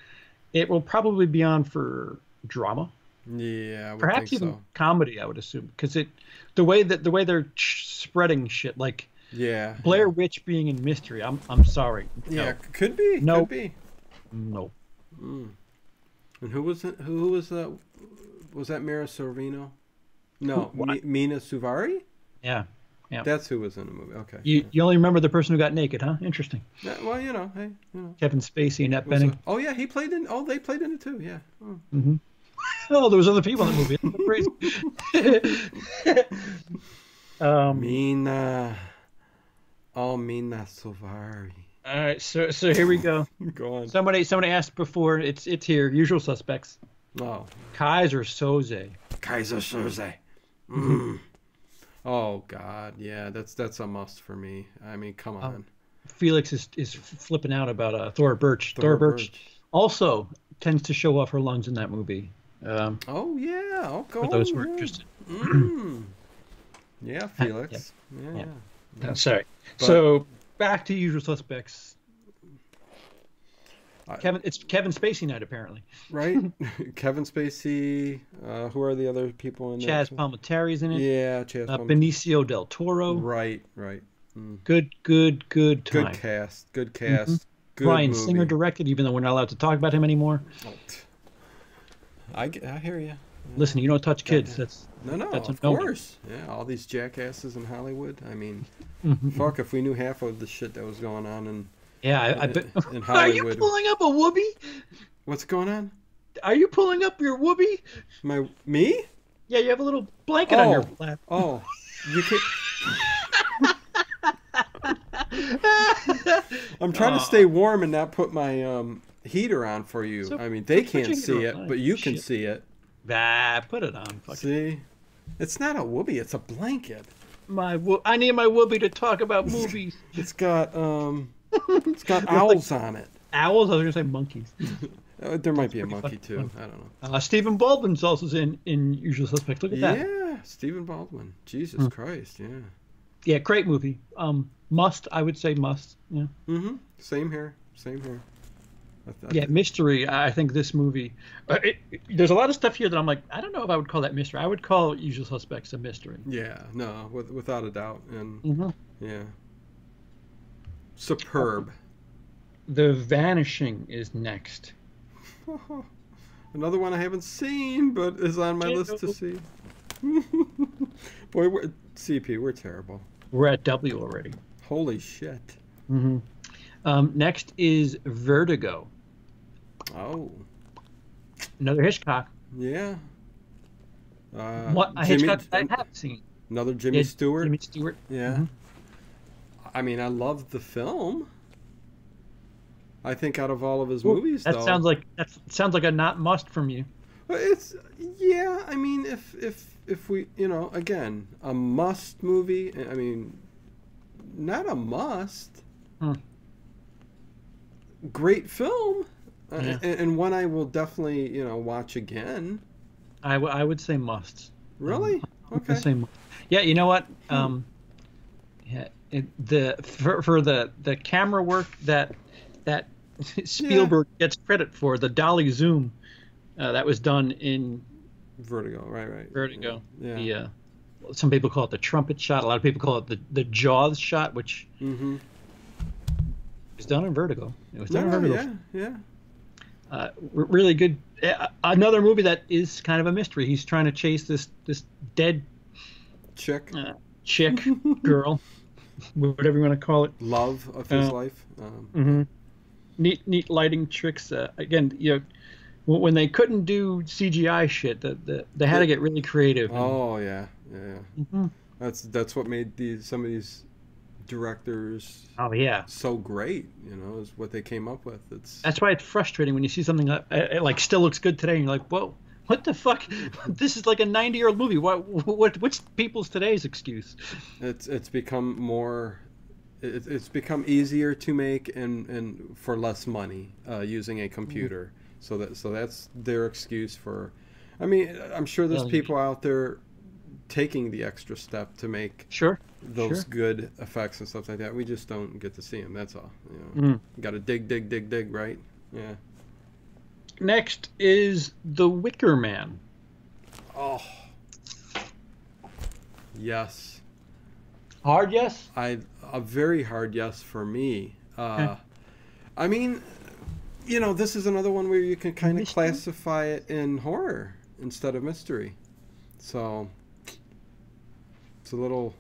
It will probably be on for drama. Yeah, I would Perhaps think even so. comedy. I would assume because the way they're spreading shit like Yeah. Blair Witch being in mystery. I'm sorry. No. Yeah, could be. Nope. Could be. No. And who was it? Who was that? Was that Mira Sorvino? No, Mina Suvari? Yeah. Yeah. That's who was in the movie. Okay. You only remember the person who got naked, huh? Interesting. Yeah, well, hey, Kevin Spacey and Annette Was Bening. oh yeah, he played in. Oh, they played in it too. Yeah. Oh. Mm-hmm. Oh, there was other people in the movie. Crazy. Mina. Oh, Mina Suvari. All right, so here we go. Go on. Somebody asked before. It's here. Usual suspects. Oh. Kaiser Soze. Kaiser Soze. Oh God, yeah, that's a must for me. I mean, come on. Felix is flipping out about Thora Birch. Thora Birch also tends to show off her lungs in that movie. Oh yeah, for those who are interested. Yeah, Felix. Yeah. Sorry. So back to Usual Suspects. It's Kevin Spacey night apparently. Right? Kevin Spacey. Who are the other people in there? Chaz Palminteri's in it. Yeah, Chaz Palminteri. Benicio del Toro. Right. Good time. Good cast. Good Bryan movie. Singer directed, even though we're not allowed to talk about him anymore. I hear you. Listen, you don't touch kids. That's of course. Yeah, all these jackasses in Hollywood. I mean, fuck if we knew half of the shit that was going on in I bet. in Hollywood. Are you pulling up a whoopee? What's going on? Are you pulling up your whoopee? Me? Yeah, you have a little blanket on your lap. Oh, you can. I'm trying to stay warm and not put my heater on for you. So I mean, they put your can't see heater it, on. but you can Shit. see it. Put it on. Fuck See? It's not a whoopee, it's a blanket. I need my whoopee to talk about movies. It's got owls on it. Owls? I was gonna say monkeys. There might be a monkey too. I don't know. Stephen Baldwin's also in Usual Suspects. Look at that. Yeah, Stephen Baldwin. Jesus Christ, yeah. Yeah, great movie. I would say must. Yeah. Same here. Yeah, mystery. I think this movie. There's a lot of stuff here that I'm like, I don't know if I would call that mystery. I would call Usual Suspects a mystery. Yeah, no, without a doubt, and yeah, superb. The Vanishing is next. Another one I haven't seen, but is on my list to see. Boy, we're terrible. We're at W already. Holy shit. Next is Vertigo. Oh. Another Hitchcock. Yeah. Hitchcock I haven't seen. Another Jimmy Stewart. Jimmy Stewart. Yeah. I mean, I loved the film. I think out of all of his movies, that sounds like a not must from you. I mean, if we, again, a must movie. I mean, not a must. Great film, and one I will definitely, watch again. I would say must. Really? Okay. Yeah, you know what? For the camera work that Spielberg gets credit for, the dolly zoom that was done in Vertigo, right. Vertigo. Yeah. Some people call it the trumpet shot. A lot of people call it the Jaws shot, which was done in Vertigo. It was done in Vertigo. Yeah. Really good. Another movie that is kind of a mystery. He's trying to chase this dead chick, girl, whatever you want to call it. Love of his life. Neat lighting tricks. Again, when they couldn't do CGI shit, they had to get really creative. Oh yeah. That's what made some of these directors so great, is what they came up with. That's why it's frustrating when you see something like still looks good today and you're like, whoa, what the fuck? This is like a 90-year-old movie. What's people's today's excuse? It's become more it's become easier to make and for less money using a computer. So that's their excuse for. I mean, I'm sure there's people out there taking the extra step to make those good effects and stuff like that. We just don't get to see them. That's all. You know, got to dig, right? Yeah. Next is The Wicker Man. Oh. Yes. Hard yes? A very hard yes for me. I mean, you know, this is another one where you can kind of classify it in horror instead of mystery. So it's a little,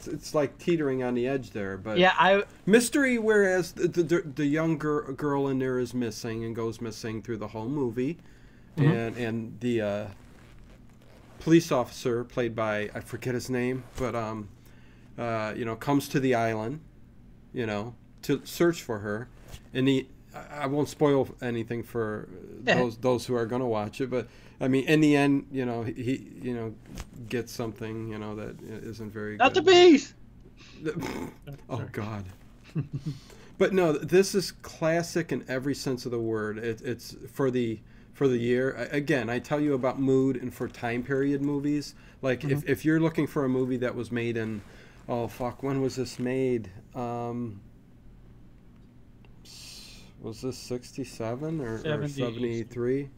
it's like teetering on the edge there. But yeah, mystery, whereas the young girl in there is missing and goes missing through the whole movie, and the police officer played by, I forget his name, but you know, comes to the island, you know, to search for her, and I won't spoil anything for those who are going to watch it, but I mean, in the end, you know, he you know, gets something, you know, that isn't very Not good. the bees. Oh God. But no, this is classic in every sense of the word. It's for the year. Again, I tell you about mood and for time period movies. Like if you're looking for a movie that was made in, oh fuck, when was this made? Was this 67 or 73?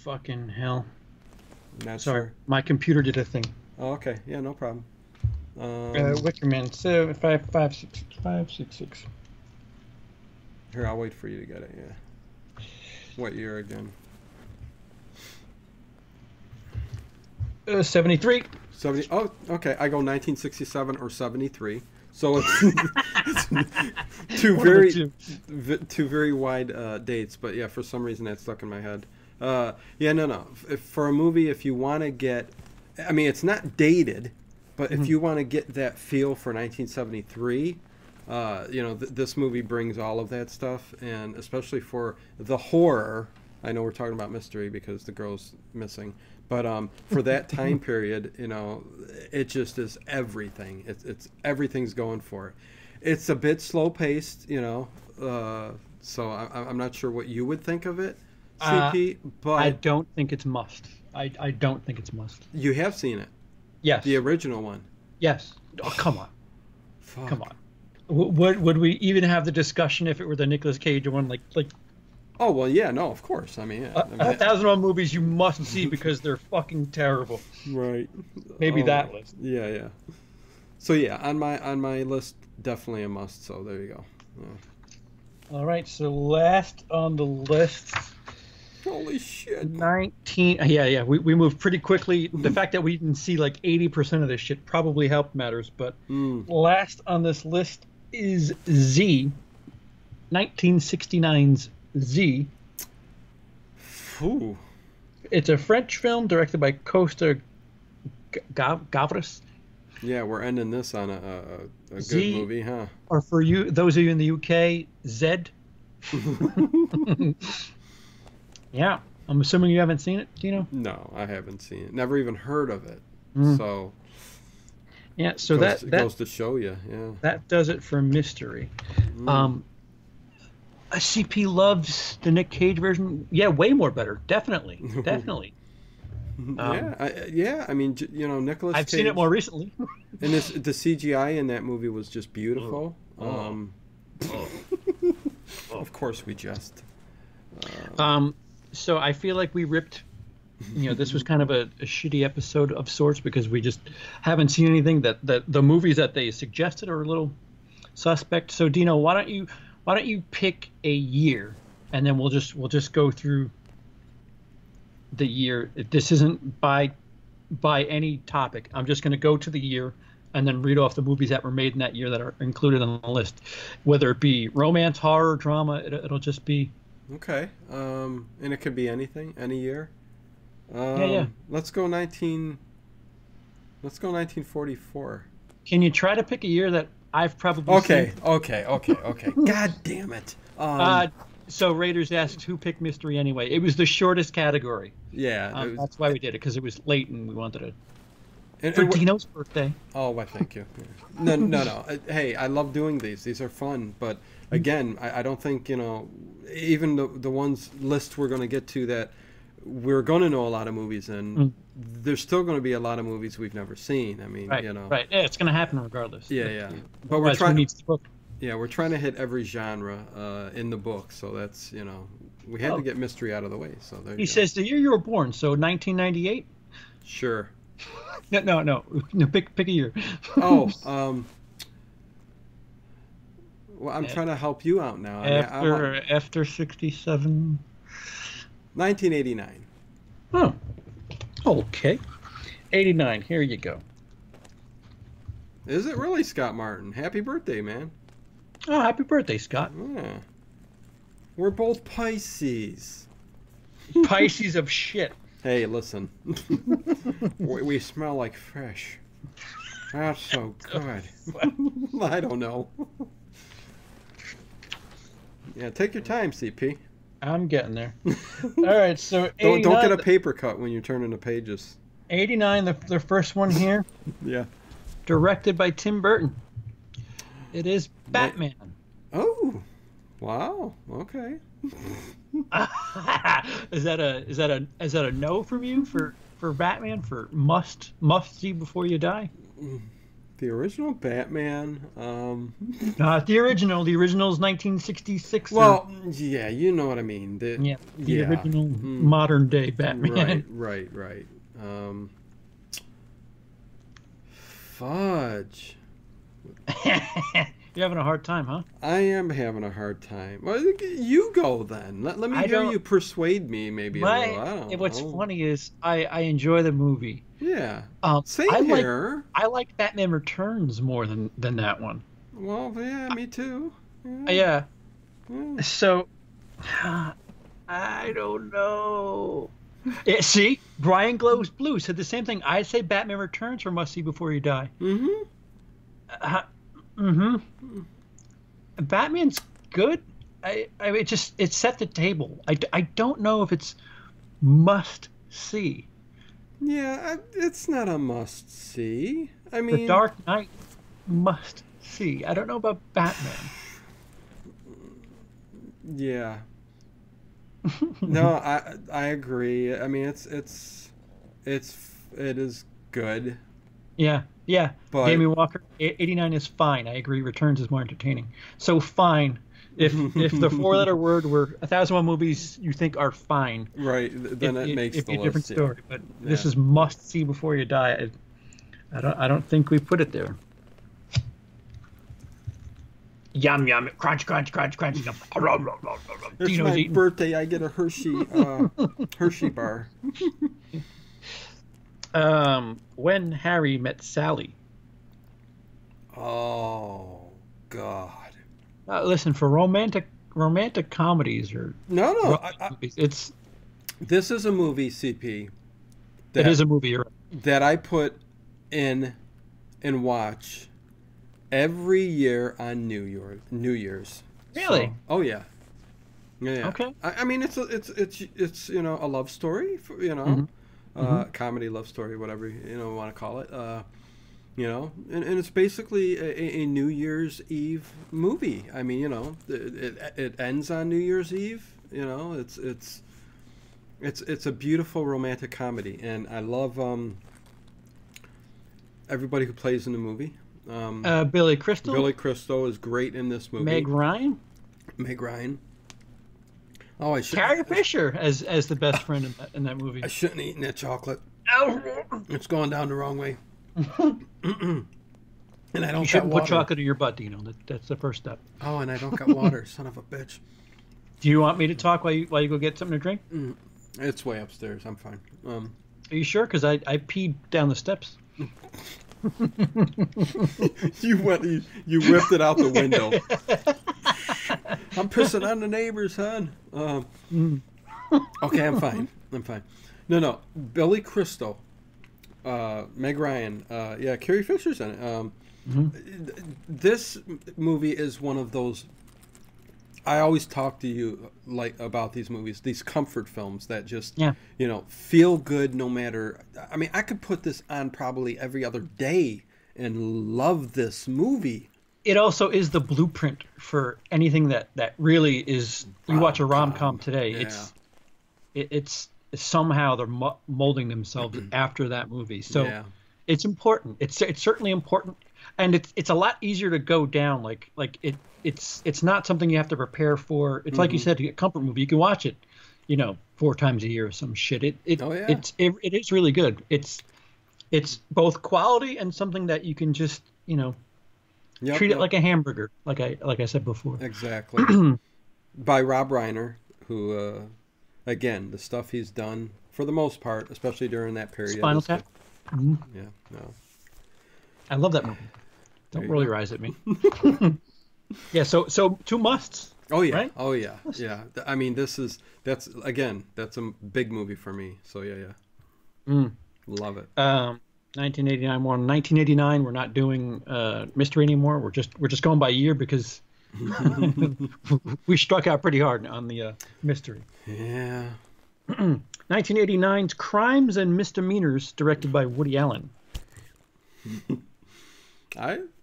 Fucking hell. Sorry, sure. My computer did a thing. Oh, okay, yeah, no problem. Wicker Man, 566. Here, I'll wait for you to get it. Yeah. What year again? 73. 70. Oh, okay. I go 1967 or 73. So it's two very wide dates. But yeah, for some reason that stuck in my head. Yeah, no. For a movie, if you want to get, I mean, it's not dated, but if you want to get that feel for 1973. You know, this movie brings all of that stuff, and especially for the horror. I know we're talking about mystery because the girl's missing, but for that time period, you know, it just is everything. It's everything's going for it. It's a bit slow paced, you know, so I'm not sure what you would think of it, CP. But I don't think it's must. I don't think it's must. You have seen it? Yes. The original one. Yes. Oh, come on. Fuck. Come on. Would we even have the discussion if it were the Nicolas Cage one? Like? Oh well, yeah, no, of course. I mean, yeah. 1,001 movies you must see because they're fucking terrible. Right. Maybe that list. Yeah. So yeah, on my list, definitely a must. So there you go. Yeah. All right. So last on the list. Holy shit. 19. Yeah. We moved pretty quickly. The fact that we didn't see like 80% of this shit probably helped matters. But last on this list is Z. 1969's Z. Ooh. It's a French film directed by Costa Gavras. Yeah, we're ending this on a good Z, movie, huh? Or for you, those of you in the UK, Z. Yeah, I'm assuming you haven't seen it, Dino? No, I haven't seen it. Never even heard of it. So yeah, so that goes to show you. Yeah, that does it for mystery. CP loves the Nick Cage version. Yeah, way more better. Definitely. Yeah. I mean, you know, Nicolas Cage. I've seen it more recently. And the CGI in that movie was just beautiful. Of course, we jest. So I feel like we ripped. You know, this was kind of a shitty episode of sorts because we just haven't seen anything that the movies that they suggested are a little suspect. So Dino, why don't you pick a year, and then we'll just go through the year. This isn't by any topic. I'm just going to go to the year and then read off the movies that were made in that year that are included on the list, whether it be romance, horror, drama. It'll just be okay. And it could be anything, any year. Yeah. Let's go 1944. Can you try to pick a year that I've probably seen? Okay. God damn it. So Raiders asks who picked mystery anyway. It was the shortest category. Yeah. That's why we did it, because it was late and we wanted to. For Dino's birthday. Oh, why? Thank you. No, no, no. Hey, I love doing these. These are fun, but again, I don't think even the ones list we're going to get to that we're going to know a lot of movies in. There's still going to be a lot of movies we've never seen. I mean, right, right. Yeah, it's going to happen regardless. Yeah, yeah. But we're trying. Needs the book. Yeah, we're trying to hit every genre in the book, so that's we had to get mystery out of the way. So there. He says the year you were born, so 1998. Sure. No. Pick a year. Oh, well, I'm trying to help you out now. After 67. 1989. Oh, okay. 89. Here you go. Is it really, Scott Martin? Happy birthday, man. Oh, happy birthday, Scott. Yeah. We're both Pisces. Pisces of shit. Hey, listen. we smell like fish. That's so good. I don't know. Yeah, take your time, CP. I'm getting there. All right, so don't get a paper cut when you're turning the pages. 89, the first one here. Yeah. Directed by Tim Burton. It is Batman. Oh, wow. Okay. Is that a no from you for Batman, for must see before you die? The original Batman. Not the original. The original is 1966. Well, yeah, you know what I mean. The original modern day Batman. Right. Fudge. You're having a hard time, huh? I am having a hard time. Well, you go then. Let me hear you persuade me maybe a little. I don't know. What's funny is I enjoy the movie. Yeah. Same here. I like Batman Returns more than that one. Well, yeah, me too. Yeah. So, I don't know. Yeah, see, Brian Glows Blue said the same thing. I say Batman Returns or Must See Before You Die. Batman's good. It set the table. I don't know if it's must see. Yeah, it's not a must see. I mean, The Dark Knight must see. I don't know about Batman. Yeah. No, I agree. I mean, it is good. Yeah. But Jamie Walker, 89 is fine. I agree. Returns is more entertaining. So fine. If the four-letter word were 1001 movies you think are fine, right? Then it makes the list. A different story. But this is must see before you die. I don't think we put it there. Yum yum, crunch crunch crunch crunch. It's my birthday. I get a Hershey bar. When Harry Met Sally. Oh God. Listen, for romantic comedies or no, it's. This is a movie, CP. It is a movie. You're right. That I put in and watch every year on New Year's. Really? So, oh yeah. Yeah. Okay. I mean, it's a love story, comedy love story, whatever you want to call it. And it's basically a New Year's Eve movie. I mean, it ends on New Year's Eve. It's a beautiful romantic comedy, and I love everybody who plays in the movie. Billy Crystal. Billy Crystal is great in this movie. Meg Ryan. Oh, I should. Carrie Fisher as the best friend in that movie. I shouldn't have eaten that chocolate. Oh. It's going down the wrong way. And I don't. You shouldn't put chocolate in your butt, Dino. That's the first step. Oh, and I don't got water, son of a bitch. Do you want me to talk while you go get something to drink? It's way upstairs. I'm fine. Are you sure? Because I peed down the steps. You whipped it out the window. I'm pissing on the neighbors, hon. Okay, I'm fine. No. Billy Crystal, Meg Ryan, Carrie Fisher's in it. This movie is one of those I always talk to you like about these movies, these comfort films that just, Yeah. feel good no matter. I mean, I could put this on probably every other day and love this movie. It also is the blueprint for anything that really is. You watch a rom-com today, Yeah. it's somehow they're molding themselves after that movie. So Yeah. it's important. It's certainly important, and it's a lot easier to go down. It's not something you have to prepare for. It's like you said, a comfort movie. You can watch it, 4 times a year or some shit. Oh, yeah. It is really good. It's both quality and something that you can just treat it like a hamburger, like I said before. Exactly. By Rob Reiner, who, again, the stuff he's done for the most part, especially during that period. Spinal Tap. Mm-hmm. Yeah, no. I love that movie. Don't roll your eyes at me. Yeah, so two musts. Oh yeah, right? Oh yeah, yeah. I mean, that's a big movie for me. So yeah. Love it. 1989 one. 1989. We're not doing mystery anymore. We're just going by year because we struck out pretty hard on the mystery. Yeah. 1989's Crimes and Misdemeanors, directed by Woody Allen.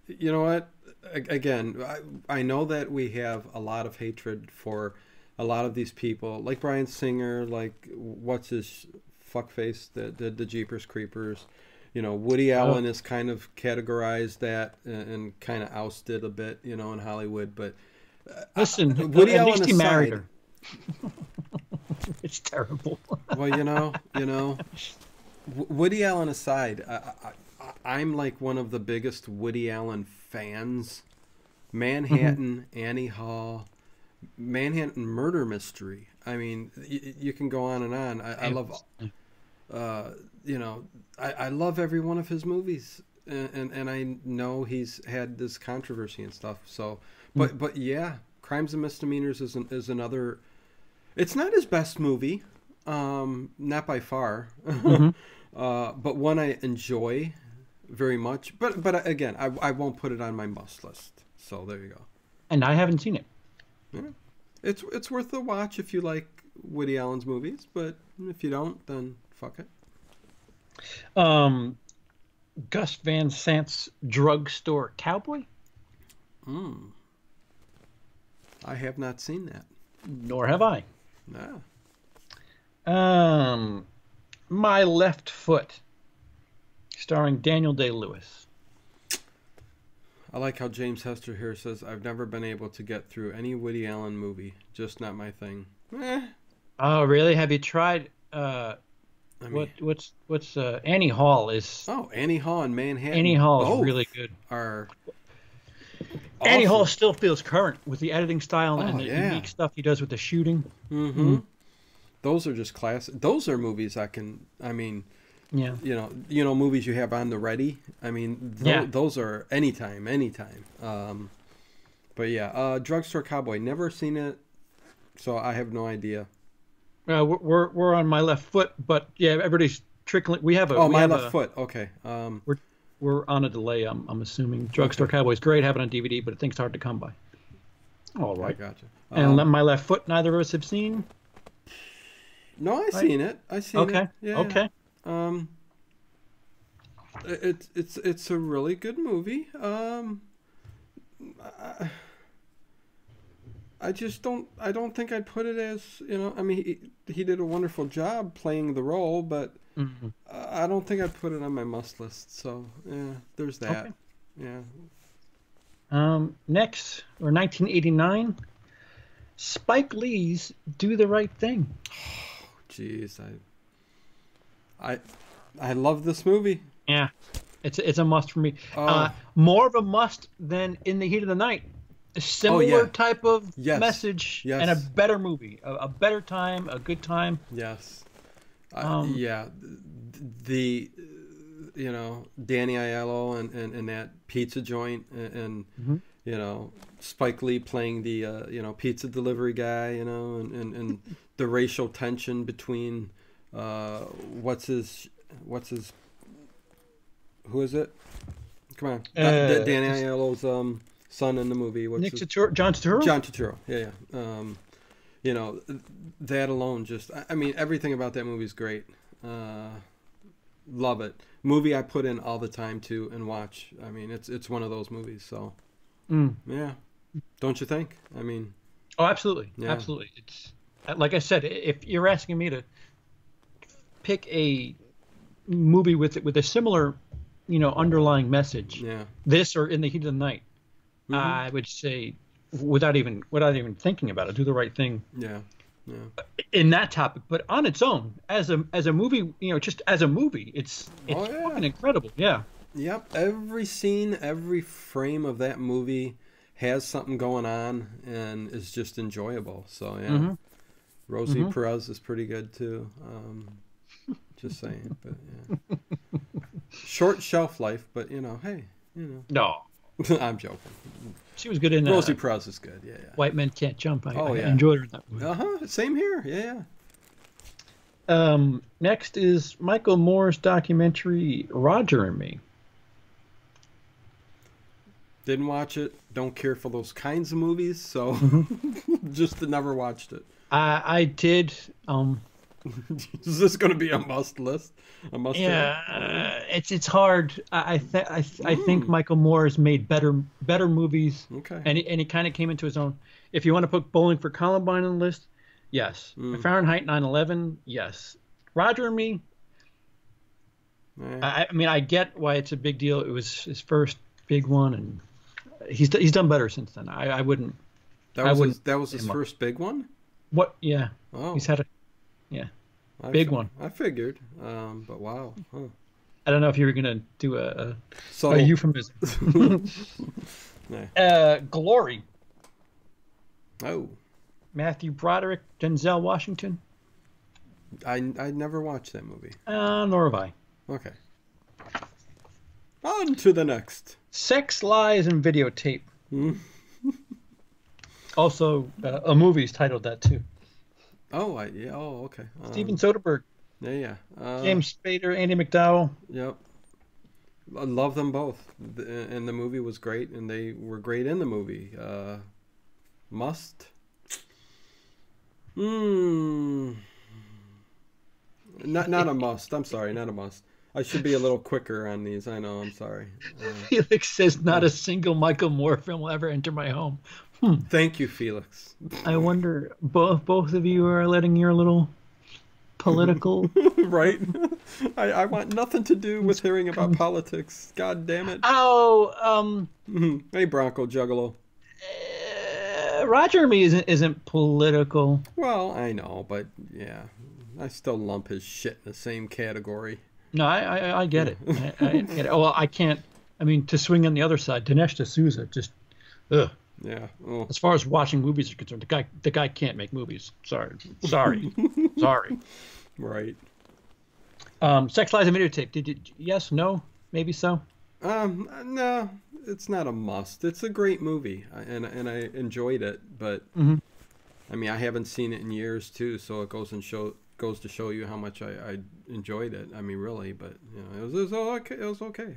You know what? Again, I know that we have a lot of hatred for a lot of these people, like Bryan Singer, like what's his fuckface that did the Jeepers Creepers. Woody Allen is kind of categorized that and kind of ousted a bit, in Hollywood. But listen, Woody at Allen least he aside, married her. It's terrible. Well, Woody Allen aside, I'm like one of the biggest Woody Allen fans. Manhattan, Annie Hall, Manhattan Murder Mystery. I mean, you can go on and on. I love, I love every one of his movies, and I know he's had this controversy and stuff. So, but yeah, Crimes and Misdemeanors is another. It's not his best movie, not by far, but one I enjoy very much. But again, I won't put it on my must list. So there you go. And I haven't seen it. Yeah. It's worth a watch if you like Woody Allen's movies, but if you don't, then fuck it. Gus Van Sant's Drugstore Cowboy? I have not seen that. Nor have I. No. My Left Foot, starring Daniel Day-Lewis. I like how James Hester here says, I've never been able to get through any Woody Allen movie. Just not my thing. Oh, really? Have you tried... what's Annie Hall is... Oh, Annie Hall and Manhattan. Annie Hall is really good. Are awesome. Annie Hall still feels current with the editing style and the unique stuff he does with the shooting. Those are just classic. Those are movies yeah. Movies you have on the ready. I mean, those are anytime. But yeah, Drugstore Cowboy. Never seen it, so I have no idea. We're on My Left Foot, but yeah, everybody's trickling. We have a. Oh, My Left Foot. Okay. We're on a delay. I'm assuming. Drugstore Cowboy's great. Have it on DVD, but I think it's hard to come by. All right. I gotcha. And My Left Foot. Neither of us have seen. No, I've seen it. Okay. Yeah. Okay. It's a really good movie. I don't think I'd put it as, I mean, he did a wonderful job playing the role, but I don't think I'd put it on my must list. So yeah, there's that. Okay. Yeah. Next, or 1989, Spike Lee's Do the Right Thing. Oh, jeez, I love this movie. Yeah, it's a must for me. More of a must than In the Heat of the Night. A similar type of message and a better movie, a better time, a good time. Yes. Yeah. The Danny Aiello and that pizza joint and Spike Lee playing the pizza delivery guy, and the racial tension between what's his who is it? Come on. Danny Aiello's son in the movie. John Turturro. John Turturro. Yeah, yeah. You know, that alone, just I mean, everything about that movie is great. Love it. Movie I put in all the time too and watch. I mean, it's one of those movies. So yeah, don't you think? I mean, oh, absolutely, yeah. absolutely. It's like I said, if you're asking me to pick a movie with a similar, underlying message, Yeah. this or In the Heat of the Night, I would say without even thinking about it, Do the Right Thing. Yeah. Yeah. In that topic, but on its own, as a movie, just as a movie, it's fucking incredible. Yeah. Yep. Every scene, every frame of that movie has something going on and is just enjoyable. So yeah. Rosie Perez is pretty good too. Just saying, but yeah. Short shelf life, but hey, No. I'm joking. She was good in Rosie Perez is good. Yeah, yeah. White Men Can't Jump. I yeah. enjoyed her in that movie. Same here. Yeah, yeah. Next is Michael Moore's documentary Roger and Me. Didn't watch it. Don't care for those kinds of movies, so just never watched it. I did. Is this going to be a must list? A must? Yeah, it's hard. I think Michael Moore has made better movies. Okay. And he kind of came into his own. If you want to put Bowling for Columbine on the list, yes. Fahrenheit 9/11, yes. Roger and Me. I mean, I get why it's a big deal. It was his first big one, and he's done better since then. I wouldn't. That was his first big one. What? Yeah. Oh. He's had a. Yeah. Big one. I figured, but wow. Huh. I don't know if you were gonna do a euphemism. Glory. Oh. Matthew Broderick, Denzel Washington. I never watched that movie. Nor have I. Okay. On to the next. Sex, Lies, and Videotape. Also, a movie's titled that too. Oh, yeah. Oh, okay. Steven Soderbergh. Yeah. James Spader, Andy McDowell. Yep. I love them both, and the movie was great, and they were great in the movie. Must. Not a must. I'm sorry, not a must. I should be a little quicker on these. I know. I'm sorry. Felix says not a single Michael Moore film will ever enter my home. Thank you, Felix. I wonder, both of you are letting your little political... Right? I want nothing to do with hearing about politics. God damn it. Oh, Hey, Bronco Juggalo. Roger and Me isn't political. Well, I know, but yeah. I still lump his shit in the same category. No, I get it. I get it. Oh, well, I can't... I mean, to swing on the other side, Dinesh D'Souza just... Ugh. Yeah. Oh. As far as watching movies are concerned, the guy can't make movies. Sorry. Right. Sex, Lies, and Videotape. Did you? Yes. No. Maybe so. No, it's not a must. It's a great movie, and I enjoyed it. But I mean, I haven't seen it in years too, so it goes to show you how much I enjoyed it. I mean, really. But it was okay. It was okay.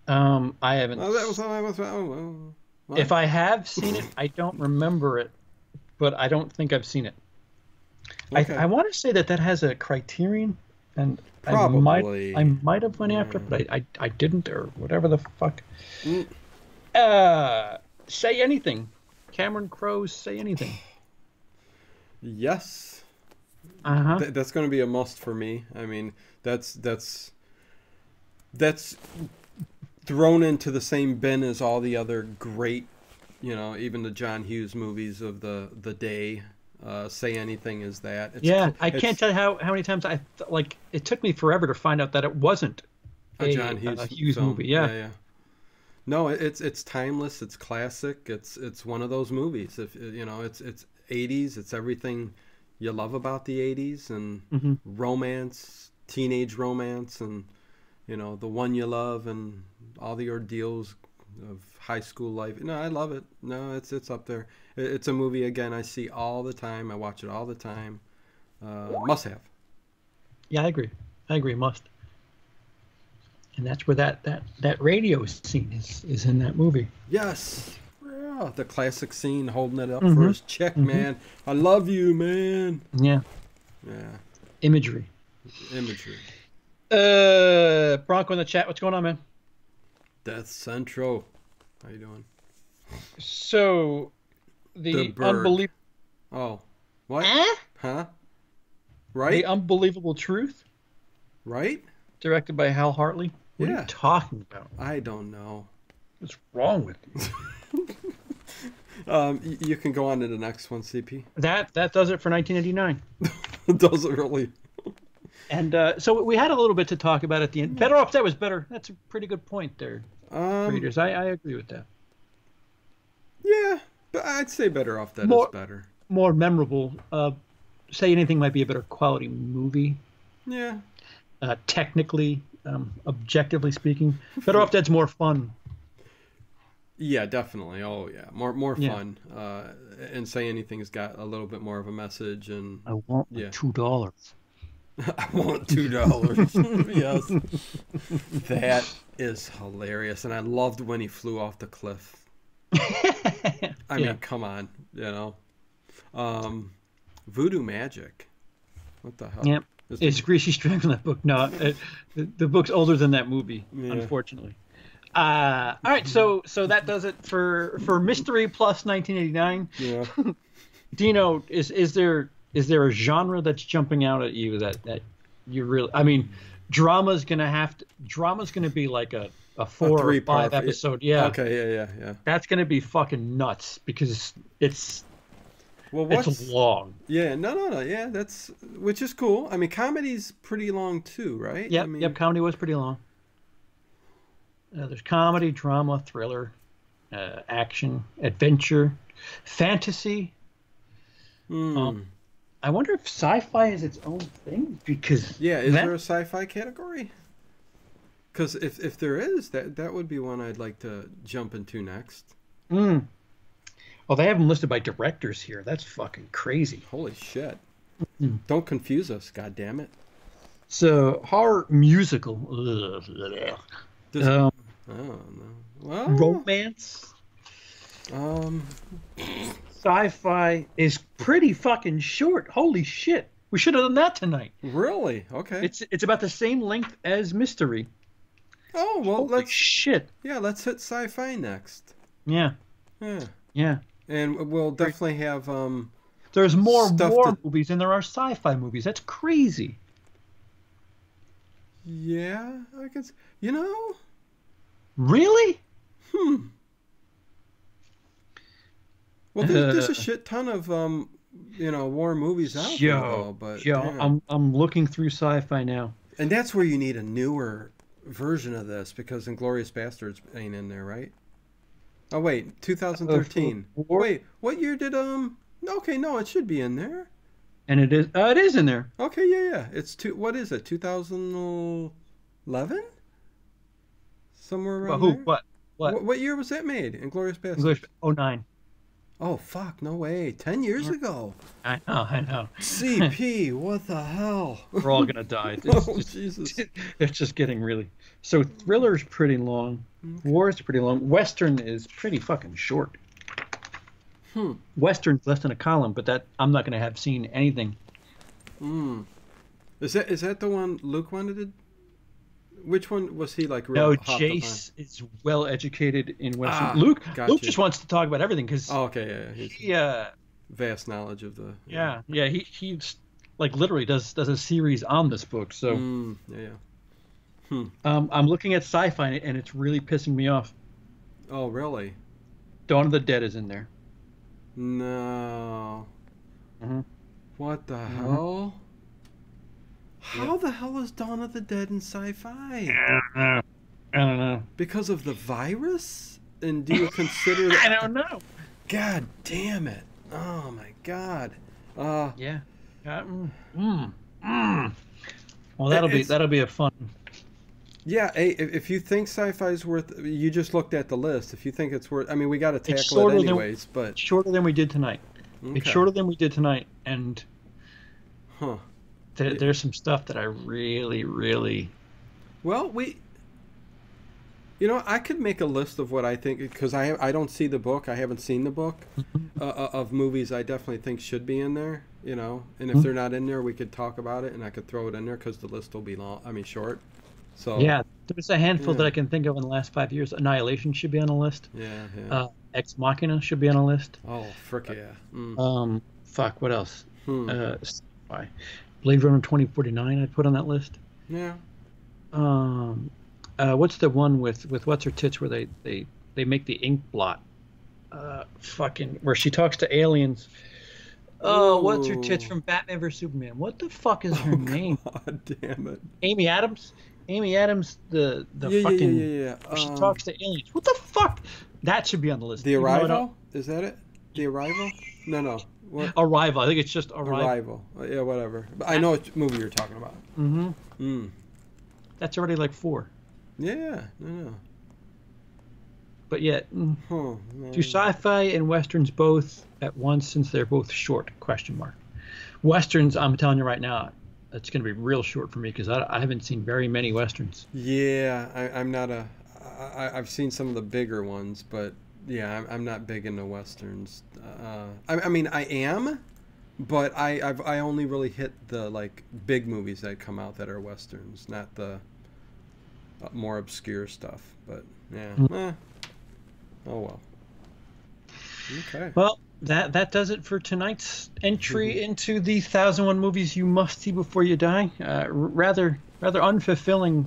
I haven't. What? If I have seen it, I don't remember it, but I don't think I've seen it. Okay. I want to say that has a Criterion, and probably I might have went after it, but I didn't, or whatever the fuck. Say Anything. Cameron Crowe's Say Anything. Yes. That's going to be a must for me. I mean, that's thrown into the same bin as all the other great, even the John Hughes movies of the day. Say Anything is that. I can't tell you how many times it took me forever to find out that it wasn't a John Hughes movie. Yeah. No, it's timeless. It's classic. It's one of those movies. If it's 80s. It's everything you love about the 80s and romance, teenage romance, and the one you love and all the ordeals of high school life. No, I love it. No, it's up there. It's a movie, again, I see all the time. I watch it all the time. Must have. Yeah, I agree. Must. and that's where that radio scene is in that movie. Yes. Yeah, the classic scene, holding it up Mm-hmm. for his chick, man. I love you, man. Yeah. Yeah. Imagery. Imagery. Bronco in the chat. What's going on, man? Death Central. How you doing? So, the unbelievable. Oh, what? Huh? Right? The Unbelievable Truth. Right? Directed by Hal Hartley. What are you talking about? I don't know. What's wrong with you? You can go on to the next one, CP. That does it for 1989. Does it really? And so we had a little bit to talk about at the end. Better Off Dead was better. That's a pretty good point there, readers. I agree with that. Yeah, but I'd say Better Off Dead is better. More memorable. Say Anything might be a better quality movie. Yeah. Technically, objectively speaking, Better Off Dead's more fun. Yeah, definitely. Oh, yeah, more fun. And Say Anything's got a little bit more of a message. And I want $2. I want $2. Yes, that is hilarious, and I loved when he flew off the cliff. I mean, come on, Voodoo Magic. What the hell? Yep. It's Greasy Strangler in that book. No, the book's older than that movie, unfortunately. All right, so that does it for Mystery plus 1989. Yeah. Dino, is there a genre that's jumping out at you that you really? I mean, drama's gonna be like a 4 or 5 episode. Yeah. Okay. Yeah. That's gonna be fucking nuts because it's it's long. Yeah. No. Yeah, which is cool. I mean, comedy's pretty long too, right? Yep. I mean, Yep. Comedy was pretty long. There's comedy, drama, thriller, action, adventure, fantasy. I wonder if sci-fi is its own thing because is there a sci-fi category? Because if there is, that would be one I'd like to jump into next. Oh, they have them listed by directors here. That's fucking crazy. Holy shit! Don't confuse us, goddammit. So horror musical. I don't know. Well, romance. Sci-fi is pretty fucking short. Holy shit! We should have done that tonight. Really? Okay. It's about the same length as Mystery. Oh well, Holy shit. Yeah, let's hit sci-fi next. Yeah. And we'll definitely have There's more war movies than there are sci-fi movies. That's crazy. Yeah, I guess. Really? Well, there's a shit ton of war movies out there, though. But I'm looking through sci-fi now, and that's where you need a newer version of this because Inglourious Basterds ain't in there, right? Oh wait, 2013. Wait, what year did Okay, no, it should be in there. And it is. It is in there. Okay, yeah. It's What is it? 2011? Somewhere around there. What year was that made? Inglourious Basterds. 09. Oh fuck! No way. 10 years ago. I know. CP, what the hell? We're all gonna die. Jesus! It's just getting really. So thriller's pretty long. Okay. War is pretty long. Western is pretty fucking short. Western's less than a column, but that I'm not gonna have seen anything. Is that the one Luke wanted to? Which one was he like? No, Jace is well educated in Western. Luke just wants to talk about everything because. Oh, okay, yeah. Vast knowledge of the. Yeah. He's like literally does a series on this book. So. I'm looking at sci-fi and it's really pissing me off. Oh really? Dawn of the Dead is in there. No. What the hell? How the hell is Dawn of the Dead in sci-fi? I don't know. Because of the virus? And do you consider that? I don't know. God damn it. Oh my god. Yeah. Well, that'll be a fun. Yeah, if you think sci-fi is worth, you just looked at the list. If you think it's worth, I mean, we got to tackle it anyways. But shorter than we did tonight. Okay. It's shorter than we did tonight, and there's some stuff that I really. Well, You know, I could make a list of what I think, because I don't see the book. I haven't seen the book of movies I definitely think should be in there. You know, and if they're not in there, we could talk about it, and I could throw it in there because the list will be long. I mean, short. So Yeah, there's a handful yeah, that I can think of in the last 5 years. Annihilation should be on a list. yeah, yeah. Ex Machina should be on a list. Oh, frick yeah. Fuck, what else? Hmm. Sci-fi. Blade Runner 2049 I'd put on that list. Yeah. What's the one with what's her tits where they make the ink blot? Fucking where she talks to aliens. Oh, what's her tits Ooh. from Batman vs Superman? What the fuck is her name? God damn it. Amy Adams. Amy Adams, the Yeah, yeah, fucking yeah, yeah, yeah. where she talks to aliens. What the fuck? That should be on the list. The Even though I don't- Arrival? Is that it? The Arrival? No, no. What? Arrival. I think it's just Arrival. Arrival. Yeah, whatever. But I know what movie you're talking about. Mm-hmm. Mm. That's already like 4. Yeah, no. But yet, Huh. do sci-fi and westerns both at once since they're both short? Question mark. Westerns, I'm telling you right now, it's going to be real short for me because I haven't seen very many westerns. Yeah, I'm not a. I've seen some of the bigger ones, but yeah, I'm not big into westerns. I mean, I am, but I only really hit the like big movies that come out that are westerns, not the more obscure stuff. But yeah, oh well. Okay. Well, that does it for tonight's entry into the 1001 movies you must see before you die. Rather unfulfilling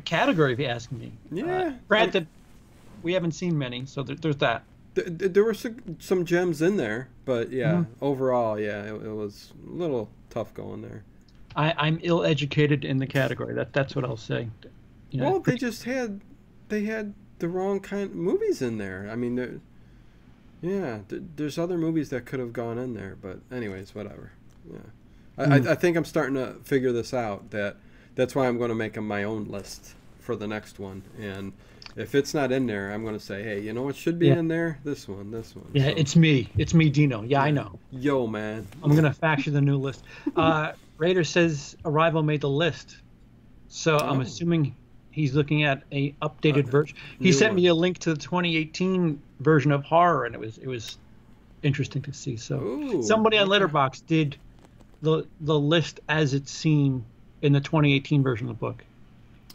category, if you ask me. Yeah. Granted, we haven't seen many, so there's that. There were some gems in there, but yeah, overall, yeah, it was a little tough going there. I'm ill-educated in the category. That's what I'll say. You know, Well, they had the wrong kind of movies in there. I mean, there's other movies that could have gone in there, but anyways, whatever. Yeah, I think I'm starting to figure this out. That's why I'm going to make my own list for the next one, and if it's not in there, I'm going to say, hey, you know what should be in there? This one. Yeah, so, it's me, Dino. Yeah, I know. Yo, man. I'm going to fax you the new list. Raider says Arrival made the list, so I'm assuming he's looking at a updated version. He sent me a link to the 2018 version of Horror, and it was interesting to see. So somebody on Letterboxd did the list as it's seen in the 2018 version of the book.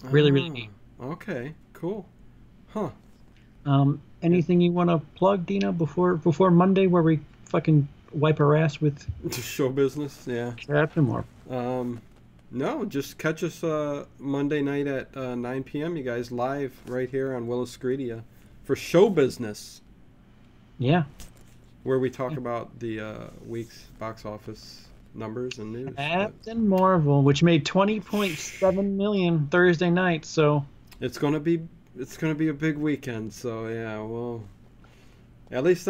Really neat. Okay, cool. Huh. Anything you want to plug, Dina, before Monday, where we fucking wipe our ass with show business? Yeah. Captain Marvel. No, just catch us Monday night at 9 p.m. You guys live right here on Willis Greedia for Show Business. Yeah. Where we talk about the week's box office numbers and news. Captain Marvel, which made $20.7 million Thursday night. So it's gonna be a big weekend. So yeah, well, at least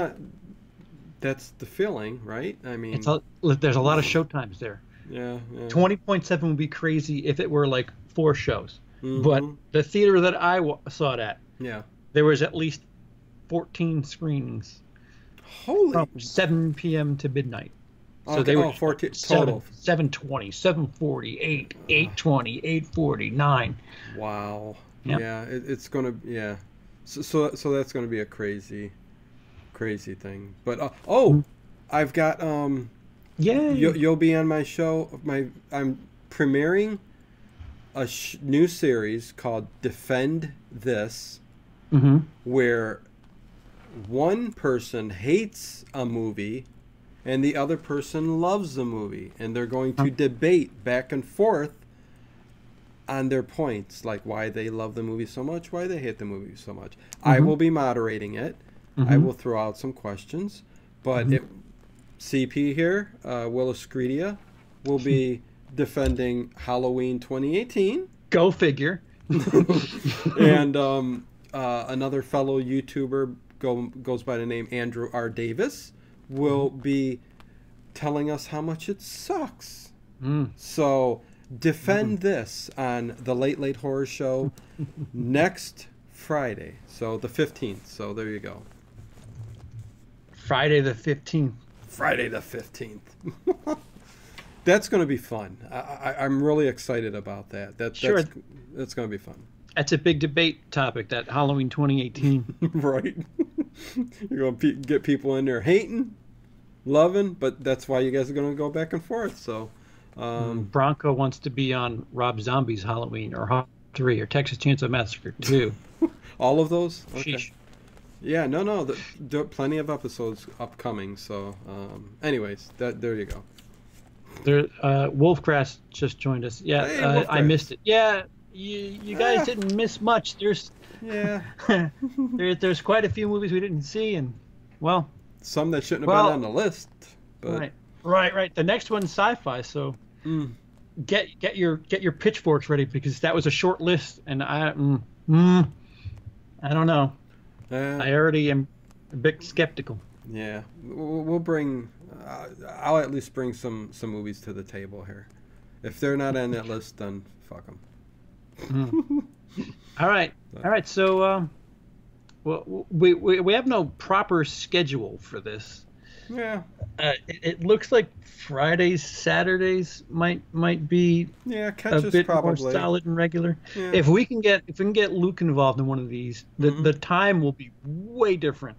that's the feeling, right? I mean, there's a lot of showtimes there. Yeah. 20.7 would be crazy if it were like 4 shows. But the theater that I saw it at, there was at least 14 screenings. Holy! From 7 p.m. to midnight. So okay. they were 14 total. 7:20, 7:40, 8, 8:20, 8:40, 9. Wow. Yep. Yeah, it's gonna. Yeah. So that's gonna be a crazy thing. But I've got Yeah. You'll be on my show. I'm premiering a new series called Defend This, where one person hates a movie and the other person loves the movie, and they're going to debate back and forth on their points, like why they love the movie so much, why they hate the movie so much. I will be moderating it. I will throw out some questions, but CP here, Willis Greedia, will be defending Halloween 2018. Go figure. And another fellow YouTuber goes by the name Andrew R. Davis will be telling us how much it sucks. So defend this on the Late Late Horror Show next Friday, so the 15th. So there you go. Friday the 15th. Friday the 15th. That's going to be fun. I'm really excited about that. That's going to be fun. That's a big debate topic, that Halloween 2018. Right. You're going to get people in there hating, loving, but that's why you guys are going to go back and forth. So, Bronco wants to be on Rob Zombie's Halloween or Halloween 3 or Texas Chainsaw Massacre 2. all of those? Okay. Sheesh. Yeah, no. There are plenty of episodes upcoming. So, anyways, there you go. There, Wolfgrass just joined us. Yeah, Hey, I missed it. Yeah, you guys didn't miss much. There's there's quite a few movies we didn't see, and well, some that shouldn't have been on the list. But... Right. The next one's sci-fi, so get your pitchforks ready, because that was a short list, and I don't know. I already am a bit skeptical. Yeah, we'll bring. I'll at least bring some movies to the table here. If they're not on that list, then fuck them. All right. So, well, we have no proper schedule for this. Yeah. It looks like Fridays, Saturdays might be catch a us bit probably more solid and regular. Yeah. If we can get Luke involved in one of these, the time will be way different.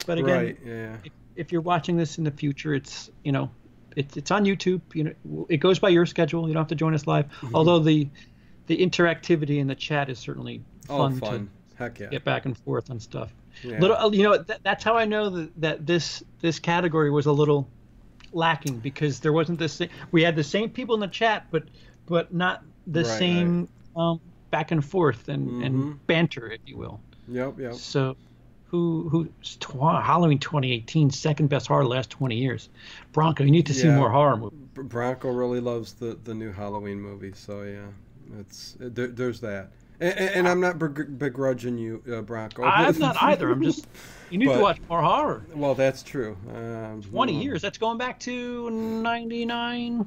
But again, if you're watching this in the future, it's it's on YouTube. It goes by your schedule. You don't have to join us live. Although the interactivity in the chat is certainly fun. To Heck yeah. get back and forth on stuff. Yeah. That's how I know that this category was a little lacking, because there wasn't this. We had the same people in the chat, but not the same back and forth and banter, if you will. Yep. So, who's Halloween 2018 second best horror the last 20 years? Bronco, you need to see more horror movies. Bronco really loves the new Halloween movie, so yeah, there's that. And I'm not begrudging you, Bronco. I'm not either. I'm just, you need to watch more horror. Well, that's true. 20 years. That's going back to 99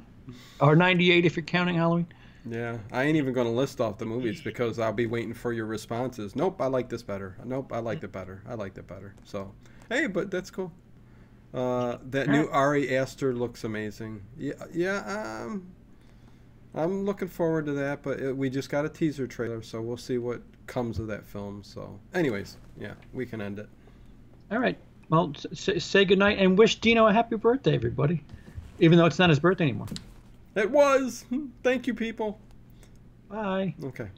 or 98 if you're counting Halloween. Yeah, I ain't even going to list off the movies, because I'll be waiting for your responses. Nope, I like this better. Nope, I liked it better. I liked it better. So, hey, but that's cool. That new Ari Aster looks amazing. Yeah. I'm looking forward to that, but we just got a teaser trailer, so we'll see what comes of that film. So, anyways, yeah, we can end it. All right. Well, say goodnight and wish Dino a happy birthday, everybody. Even though it's not his birthday anymore. It was. Thank you, people. Bye. Okay.